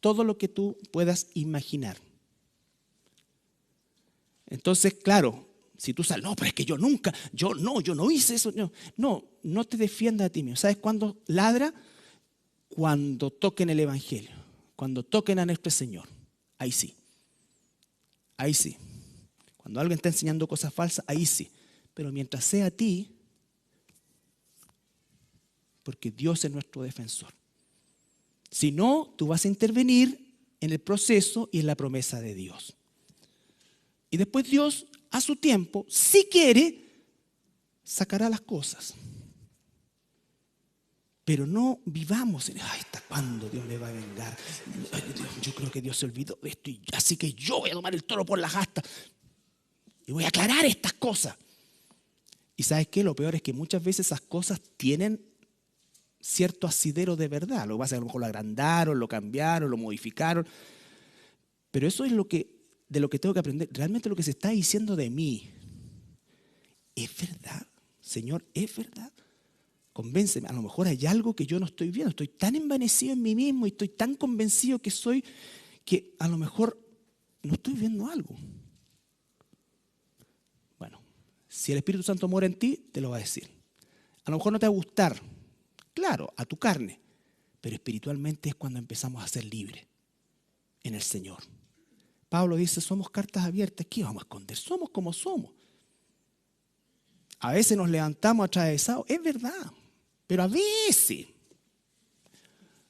todo lo que tú puedas imaginar. Entonces, claro, si tú sabes, no, pero es que yo no hice eso. No te defiendas a ti mismo. ¿Sabes cuándo ladra? Cuando toquen el Evangelio, cuando toquen a nuestro Señor. Ahí sí. Ahí sí. Cuando alguien está enseñando cosas falsas, ahí sí. Pero mientras sea a ti, porque Dios es nuestro defensor. Si no, tú vas a intervenir en el proceso y en la promesa de Dios. Y después Dios, a su tiempo, si quiere, sacará las cosas. Pero no vivamos en, ¿hasta cuándo Dios me va a vengar? Yo creo que Dios se olvidó de esto, así que yo voy a tomar el toro por las astas y voy a aclarar estas cosas. Y ¿sabes qué? Lo peor es que muchas veces esas cosas tienen cierto asidero de verdad. Lo que pasa es que a lo mejor lo agrandaron, lo cambiaron, lo modificaron. Pero eso es de lo que tengo que aprender. Realmente lo que se está diciendo de mí, ¿es verdad? Señor, ¿es verdad? Convénceme. A lo mejor hay algo que yo no estoy viendo. Estoy tan envanecido en mí mismo y estoy tan convencido que a lo mejor no estoy viendo algo. Bueno, si el Espíritu Santo mora en ti, te lo va a decir. A lo mejor no te va a gustar. Claro, a tu carne, pero espiritualmente es cuando empezamos a ser libres en el Señor. Pablo dice, somos cartas abiertas, ¿qué vamos a esconder? Somos como somos. A veces nos levantamos atravesados, es verdad, pero a veces,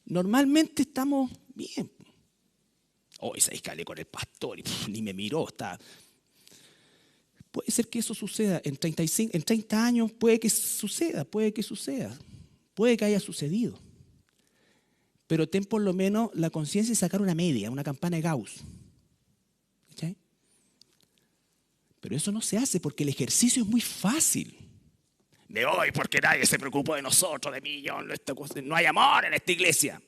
normalmente estamos bien. Hoy se escalé con el pastor y ni me miró, está... Puede ser que eso suceda en 30 años, puede que suceda. Puede que haya sucedido. Pero ten por lo menos la conciencia de sacar una media, una campana de Gauss. ¿Sí? Pero eso no se hace porque el ejercicio es muy fácil. Me voy porque nadie se preocupó de nosotros, de mí, yo, no hay amor en esta iglesia.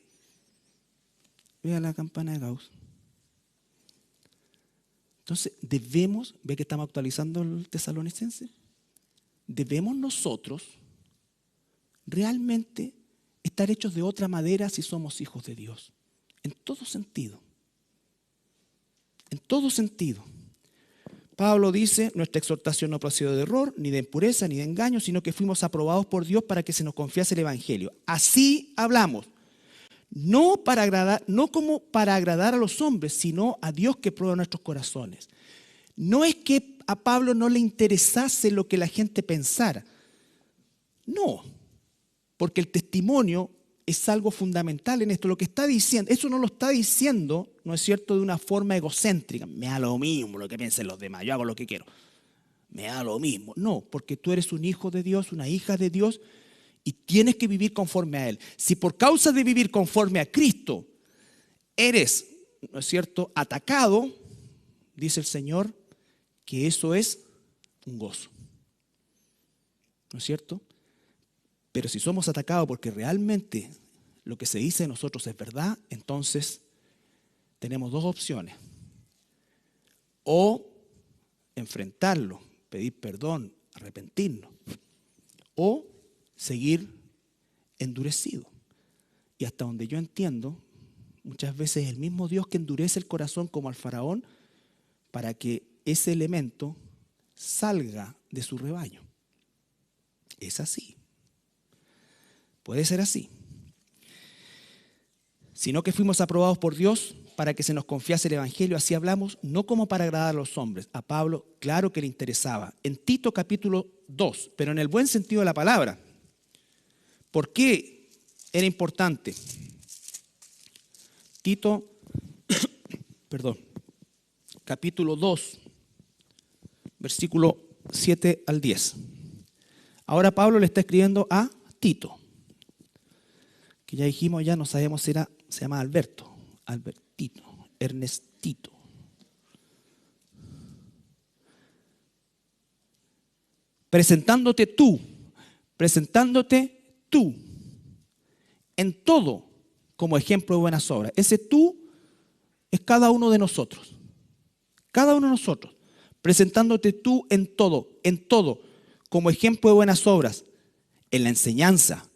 Vea la campana de Gauss. Entonces, ve que estamos actualizando el Tesalonicense, debemos nosotros realmente estar hechos de otra madera si somos hijos de Dios. En todo sentido. En todo sentido. Pablo dice, nuestra exhortación no procedió de error, ni de impureza, ni de engaño, sino que fuimos aprobados por Dios para que se nos confiase el Evangelio. Así hablamos. No como para agradar a los hombres, sino a Dios que prueba nuestros corazones. No es que a Pablo no le interesase lo que la gente pensara. No, porque el testimonio es algo fundamental en esto. Lo que está diciendo, eso no lo está diciendo, ¿no es cierto?, de una forma egocéntrica. Me da lo mismo lo que piensen los demás, yo hago lo que quiero. Me da lo mismo. No, porque tú eres un hijo de Dios, una hija de Dios, y tienes que vivir conforme a Él. Si por causa de vivir conforme a Cristo eres, ¿no es cierto?, atacado, dice el Señor, que eso es un gozo. ¿No es cierto? Pero si somos atacados porque realmente lo que se dice de nosotros es verdad, entonces tenemos dos opciones. O enfrentarlo, pedir perdón, arrepentirnos. O seguir endurecido. Y hasta donde yo entiendo, muchas veces es el mismo Dios que endurece el corazón como al faraón para que ese elemento salga de su rebaño. Es así. Puede ser así. Sino que fuimos aprobados por Dios para que se nos confiase el Evangelio. Así hablamos, no como para agradar a los hombres. A Pablo, claro que le interesaba. En Tito capítulo 2, pero en el buen sentido de la palabra. ¿Por qué era importante? Tito, capítulo 2, versículo 7 al 10. Ahora Pablo le está escribiendo a Tito, que ya dijimos, ya no sabemos si se llama Alberto, Albertito, Ernestito. Presentándote tú en todo como ejemplo de buenas obras. Ese tú es cada uno de nosotros. Cada uno de nosotros. Presentándote tú en todo como ejemplo de buenas obras. En la enseñanza,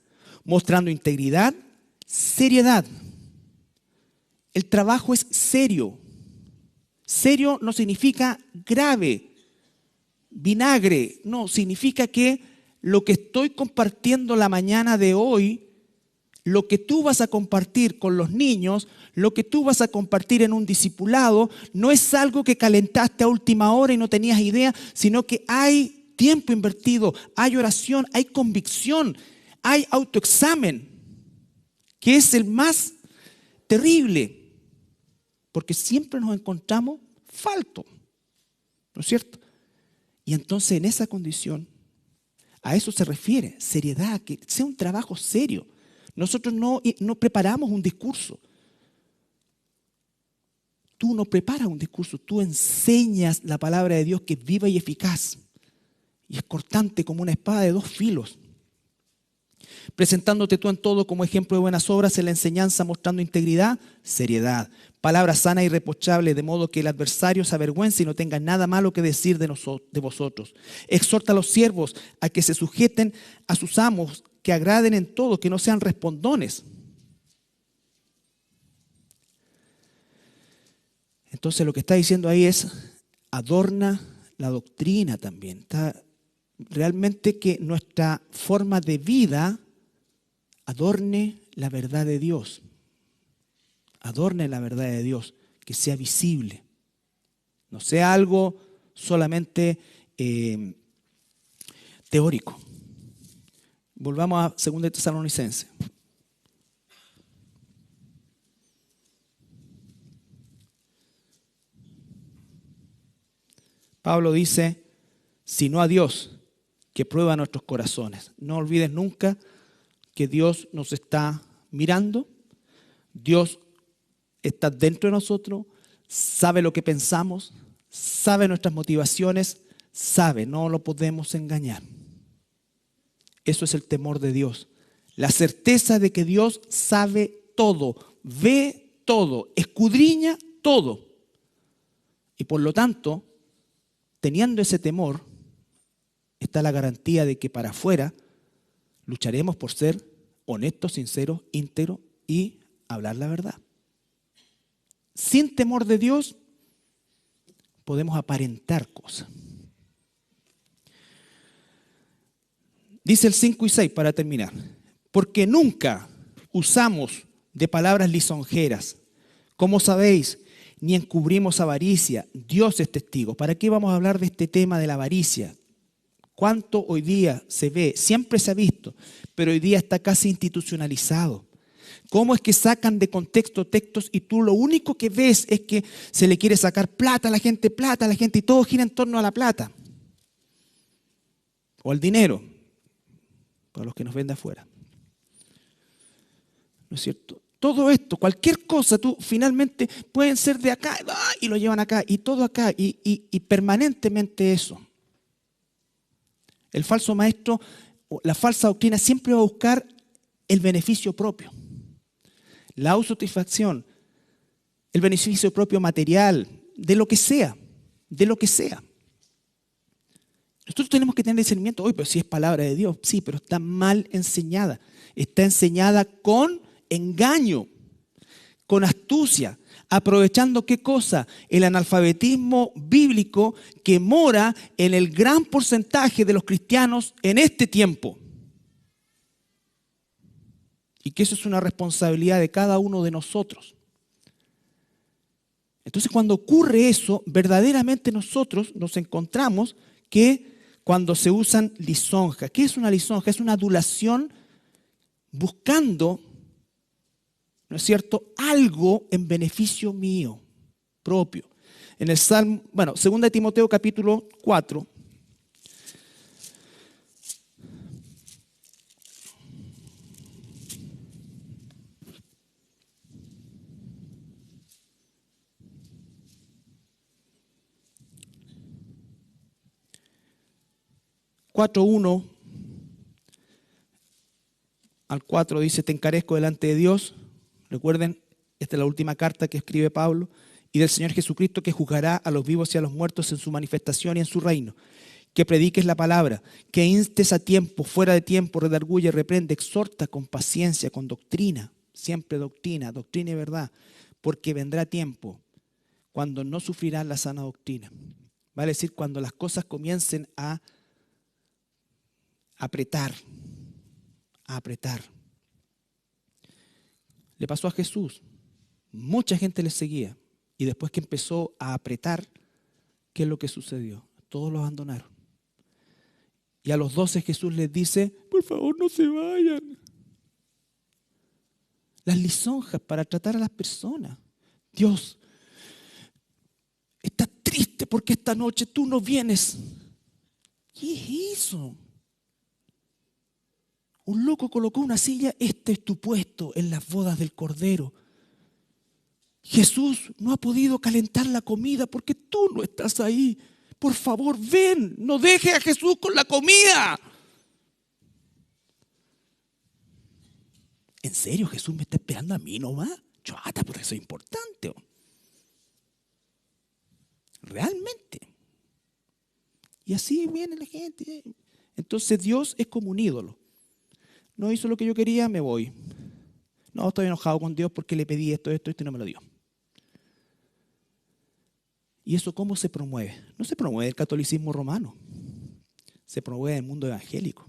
mostrando integridad, seriedad. El trabajo es serio. Serio no significa grave, vinagre. No, significa que lo que estoy compartiendo la mañana de hoy, lo que tú vas a compartir con los niños, lo que tú vas a compartir en un discipulado, no es algo que calentaste a última hora y no tenías idea, sino que hay tiempo invertido, hay oración, hay convicción, hay autoexamen, que es el más terrible, porque siempre nos encontramos faltos, ¿no es cierto? Y entonces en esa condición, a eso se refiere, seriedad, que sea un trabajo serio. Nosotros no preparamos un discurso. Tú no preparas un discurso, tú enseñas la palabra de Dios que es viva y eficaz. Y es cortante como una espada de dos filos. Presentándote tú en todo como ejemplo de buenas obras, en la enseñanza mostrando integridad, seriedad. Palabra sana y irreprochable, de modo que el adversario se avergüence y no tenga nada malo que decir de vosotros. Exhorta a los siervos a que se sujeten a sus amos, que agraden en todo, que no sean respondones. Entonces lo que está diciendo ahí es, adorna la doctrina también. Está realmente que nuestra forma de vida adorne la verdad de Dios. Adorne la verdad de Dios, que sea visible. No sea algo solamente teórico. Volvamos a 2 Tesalonicenses. Pablo dice, sino a Dios que prueba nuestros corazones. No olvides nunca que Dios nos está mirando, Dios está dentro de nosotros, sabe lo que pensamos, sabe nuestras motivaciones, sabe, no lo podemos engañar. Eso es el temor de Dios. La certeza de que Dios sabe todo, ve todo, escudriña todo. Y por lo tanto, teniendo ese temor, está la garantía de que para afuera lucharemos por ser honestos, sinceros, íntegros y hablar la verdad. Sin temor de Dios, podemos aparentar cosas. Dice el 5 y 6 para terminar. Porque nunca usamos de palabras lisonjeras, como sabéis, ni encubrimos avaricia. Dios es testigo. ¿Para qué vamos a hablar de este tema de la avaricia? ¿Cuánto hoy día se ve? Siempre se ha visto, pero hoy día está casi institucionalizado. ¿Cómo es que sacan de contexto textos y tú lo único que ves es que se le quiere sacar plata a la gente, y todo gira en torno a la plata? O al dinero, para los que nos ven de afuera. ¿No es cierto? Todo esto, cualquier cosa, tú finalmente pueden ser de acá y lo llevan acá y todo acá y permanentemente eso. El falso maestro, la falsa doctrina siempre va a buscar el beneficio propio, la autosatisfacción, el beneficio propio material, de lo que sea, de lo que sea. Nosotros tenemos que tener discernimiento. Oye, pero si es palabra de Dios, sí, pero está mal enseñada. Está enseñada con engaño, con astucia, aprovechando ¿qué cosa? El analfabetismo bíblico que mora en el gran porcentaje de los cristianos en este tiempo. Y que eso es una responsabilidad de cada uno de nosotros. Entonces, cuando ocurre eso, verdaderamente nosotros nos encontramos que cuando se usan lisonjas. ¿Qué es una lisonja? Es una adulación buscando, ¿no es cierto?, algo en beneficio mío propio. En el Salmo, 2 Timoteo capítulo 4. Cuatro 1 al 4 dice: te encarezco delante de Dios. Recuerden, esta es la última carta que escribe Pablo. Y del Señor Jesucristo, que juzgará a los vivos y a los muertos en su manifestación y en su reino. Que prediques la palabra, que instes a tiempo, fuera de tiempo, redarguye, reprende, exhorta con paciencia, con doctrina. Siempre doctrina, doctrina y verdad. Porque vendrá tiempo cuando no sufrirán la sana doctrina. Vale decir, cuando las cosas comiencen a apretar. Le pasó a Jesús. Mucha gente le seguía. Y después que empezó a apretar, ¿qué es lo que sucedió? Todos lo abandonaron. Y a los 12 Jesús les dice: por favor, no se vayan. Las lisonjas para tratar a las personas. Dios está triste porque esta noche tú no vienes. ¿Qué es eso? Un loco colocó una silla, este es tu puesto en las bodas del Cordero. Jesús no ha podido calentar la comida porque tú no estás ahí. Por favor, ven, no deje a Jesús con la comida. ¿En serio Jesús me está esperando a mí nomás? Chata, pero eso es importante. Realmente. Y así viene la gente. Entonces Dios es como un ídolo. No hizo lo que yo quería, me voy. No, estoy enojado con Dios porque le pedí esto y no me lo dio. ¿Y eso cómo se promueve? No se promueve el catolicismo romano. Se promueve el mundo evangélico.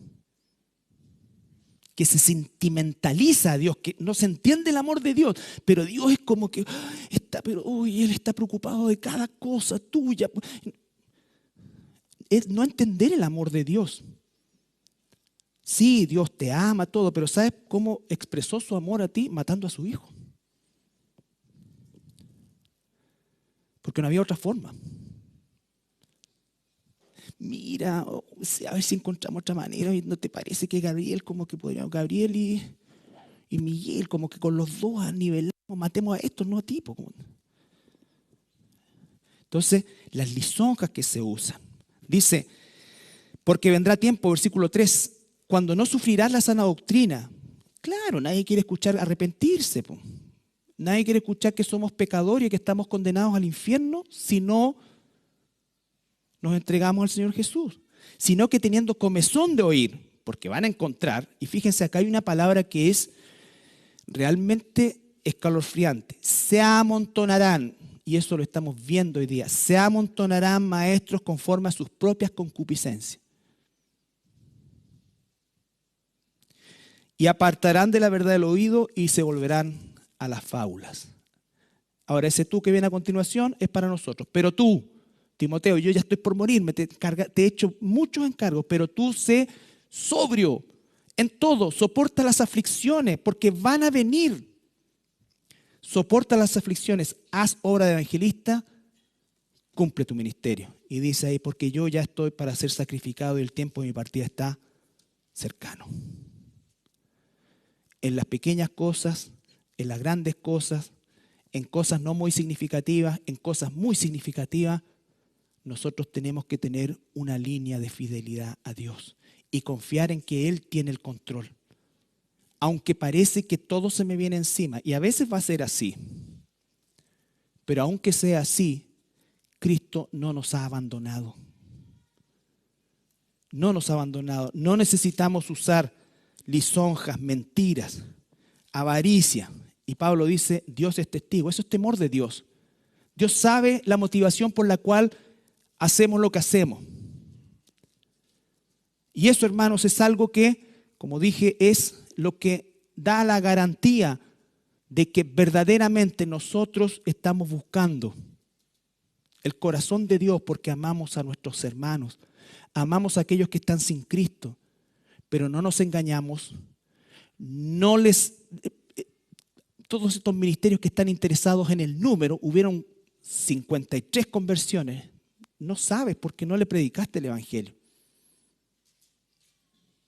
Que se sentimentaliza a Dios, que no se entiende el amor de Dios, pero Dios es como que Él está preocupado de cada cosa tuya. Es no entender el amor de Dios. Sí, Dios te ama, todo, pero ¿sabes cómo expresó su amor a ti? Matando a su hijo. Porque no había otra forma. Mira, a ver si encontramos otra manera. ¿No te parece que Gabriel y Miguel, como que con los dos nivelamos, matemos a estos, no a ti? Entonces, las lisonjas que se usan. Dice, porque vendrá tiempo, versículo 3, cuando no sufrirás la sana doctrina. Claro, nadie quiere escuchar arrepentirse. Nadie quiere escuchar que somos pecadores y que estamos condenados al infierno si no nos entregamos al Señor Jesús. Sino que teniendo comezón de oír, porque van a encontrar, y fíjense, acá hay una palabra que es realmente escalofriante. Se amontonarán, y eso lo estamos viendo hoy día, se amontonarán maestros conforme a sus propias concupiscencias. Y apartarán de la verdad el oído y se volverán a las fábulas. Ahora ese tú que viene a continuación es para nosotros. Pero tú, Timoteo, yo ya estoy por morirme, te he hecho muchos encargos, pero tú sé sobrio en todo, soporta las aflicciones, porque van a venir. Soporta las aflicciones, haz obra de evangelista, cumple tu ministerio. Y dice ahí, porque yo ya estoy para ser sacrificado y el tiempo de mi partida está cercano. En las pequeñas cosas, en las grandes cosas, en cosas no muy significativas, en cosas muy significativas, nosotros tenemos que tener una línea de fidelidad a Dios y confiar en que Él tiene el control. Aunque parece que todo se me viene encima, y a veces va a ser así, pero aunque sea así, Cristo no nos ha abandonado. No nos ha abandonado. No necesitamos usar lisonjas, mentiras, avaricia. Y Pablo dice, Dios es testigo. Eso es temor de Dios. Dios sabe la motivación por la cual hacemos lo que hacemos. Y eso, hermanos, es algo que, como dije, es lo que da la garantía de que verdaderamente nosotros estamos buscando el corazón de Dios porque amamos a nuestros hermanos, amamos a aquellos que están sin Cristo, pero no nos engañamos, todos estos ministerios que están interesados en el número, hubieron 53 conversiones, no sabes porque no le predicaste el Evangelio.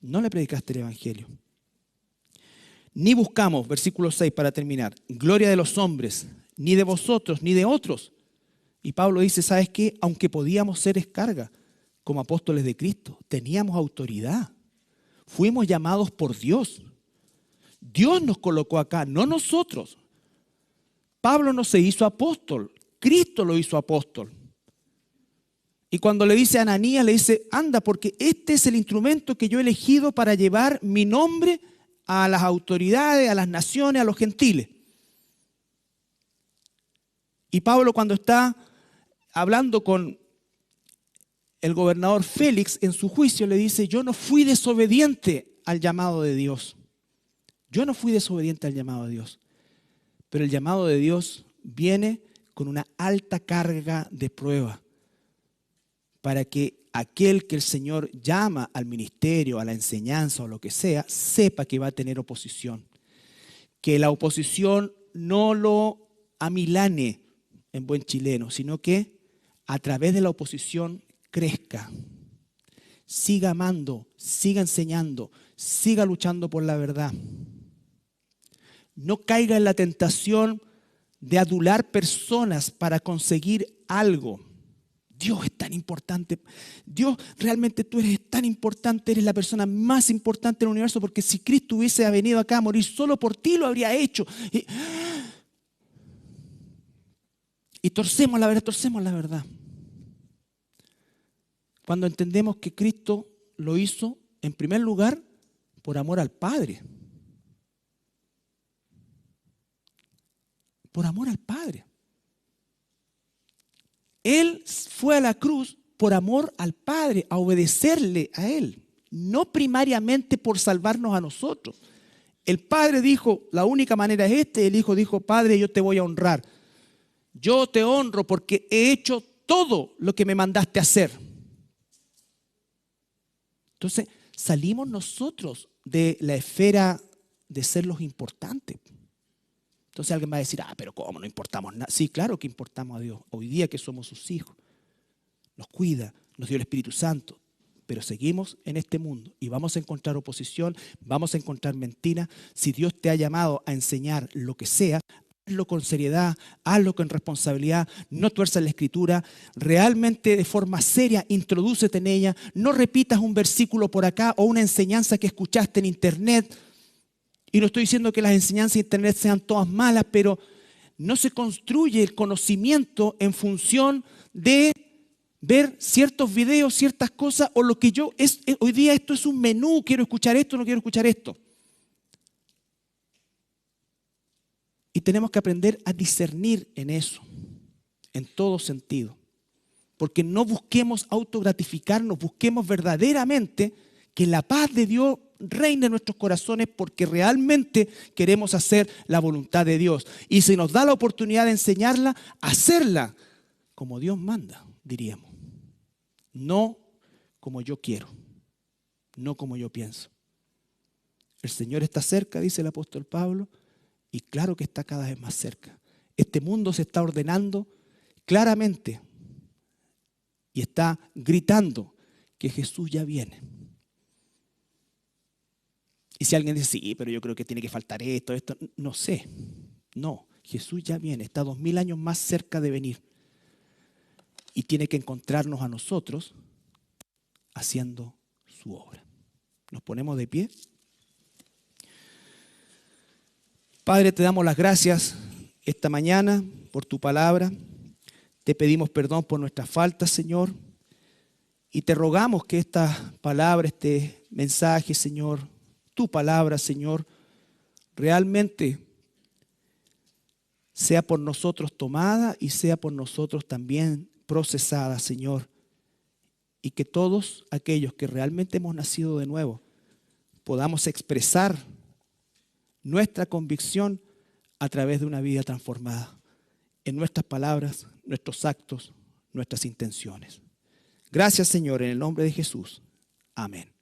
No le predicaste el Evangelio. Ni buscamos, versículo 6 para terminar, gloria de los hombres, ni de vosotros, ni de otros. Y Pablo dice, ¿sabes qué? Aunque podíamos ser escarga como apóstoles de Cristo, teníamos autoridad. Fuimos llamados por Dios. Dios nos colocó acá, no nosotros. Pablo no se hizo apóstol, Cristo lo hizo apóstol. Y cuando le dice a Ananías, le dice, anda, porque este es el instrumento que yo he elegido para llevar mi nombre a las autoridades, a las naciones, a los gentiles. Y Pablo, cuando está hablando con el gobernador Félix en su juicio, le dice, yo no fui desobediente al llamado de Dios. Yo no fui desobediente al llamado de Dios. Pero el llamado de Dios viene con una alta carga de prueba para que aquel que el Señor llama al ministerio, a la enseñanza o lo que sea, sepa que va a tener oposición. Que la oposición no lo amilane en buen chileno, sino que a través de la oposición crezca, siga amando, siga enseñando, siga luchando por la verdad. No caiga en la tentación de adular personas para conseguir algo. Dios es tan importante. Dios, realmente tú eres tan importante, eres la persona más importante del universo, porque si Cristo hubiese venido acá a morir solo por ti, lo habría hecho. Y torcemos la verdad. Cuando entendemos que Cristo lo hizo, en primer lugar, por amor al Padre. Por amor al Padre. Él fue a la cruz por amor al Padre, a obedecerle a Él, no primariamente por salvarnos a nosotros. El Padre dijo, la única manera es el Hijo dijo, Padre, yo te voy a honrar. Yo te honro porque he hecho todo lo que me mandaste a hacer. Entonces, salimos nosotros de la esfera de ser los importantes. Entonces alguien va a decir, pero ¿cómo no importamos nada? Sí, claro que importamos a Dios. Hoy día que somos sus hijos. Nos cuida, nos dio el Espíritu Santo. Pero seguimos en este mundo y vamos a encontrar oposición, vamos a encontrar mentiras. Si Dios te ha llamado a enseñar lo que sea, hazlo con seriedad, hazlo con responsabilidad, no tuerzas la Escritura, realmente de forma seria, introdúcete en ella, no repitas un versículo por acá o una enseñanza que escuchaste en internet. Y no estoy diciendo que las enseñanzas de internet sean todas malas, pero no se construye el conocimiento en función de ver ciertos videos, ciertas cosas, o lo que hoy día esto es un menú, quiero escuchar esto, no quiero escuchar esto. Y tenemos que aprender a discernir en eso, en todo sentido. Porque no busquemos autogratificarnos, busquemos verdaderamente que la paz de Dios reine en nuestros corazones porque realmente queremos hacer la voluntad de Dios. Y si nos da la oportunidad de enseñarla, hacerla como Dios manda, diríamos. No como yo quiero, no como yo pienso. El Señor está cerca, dice el apóstol Pablo, y claro que está cada vez más cerca. Este mundo se está ordenando claramente y está gritando que Jesús ya viene. Y si alguien dice, sí, pero yo creo que tiene que faltar esto, no sé. No, Jesús ya viene, está 2000 años más cerca de venir. Y tiene que encontrarnos a nosotros haciendo su obra. Nos ponemos de pie. Padre, te damos las gracias esta mañana por tu palabra. Te pedimos perdón por nuestras faltas, Señor. Y te rogamos que esta palabra, este mensaje, Señor, tu palabra, Señor, realmente sea por nosotros tomada y sea por nosotros también procesada, Señor. Y que todos aquellos que realmente hemos nacido de nuevo podamos expresar nuestra convicción a través de una vida transformada en nuestras palabras, nuestros actos, nuestras intenciones. Gracias, Señor, en el nombre de Jesús. Amén.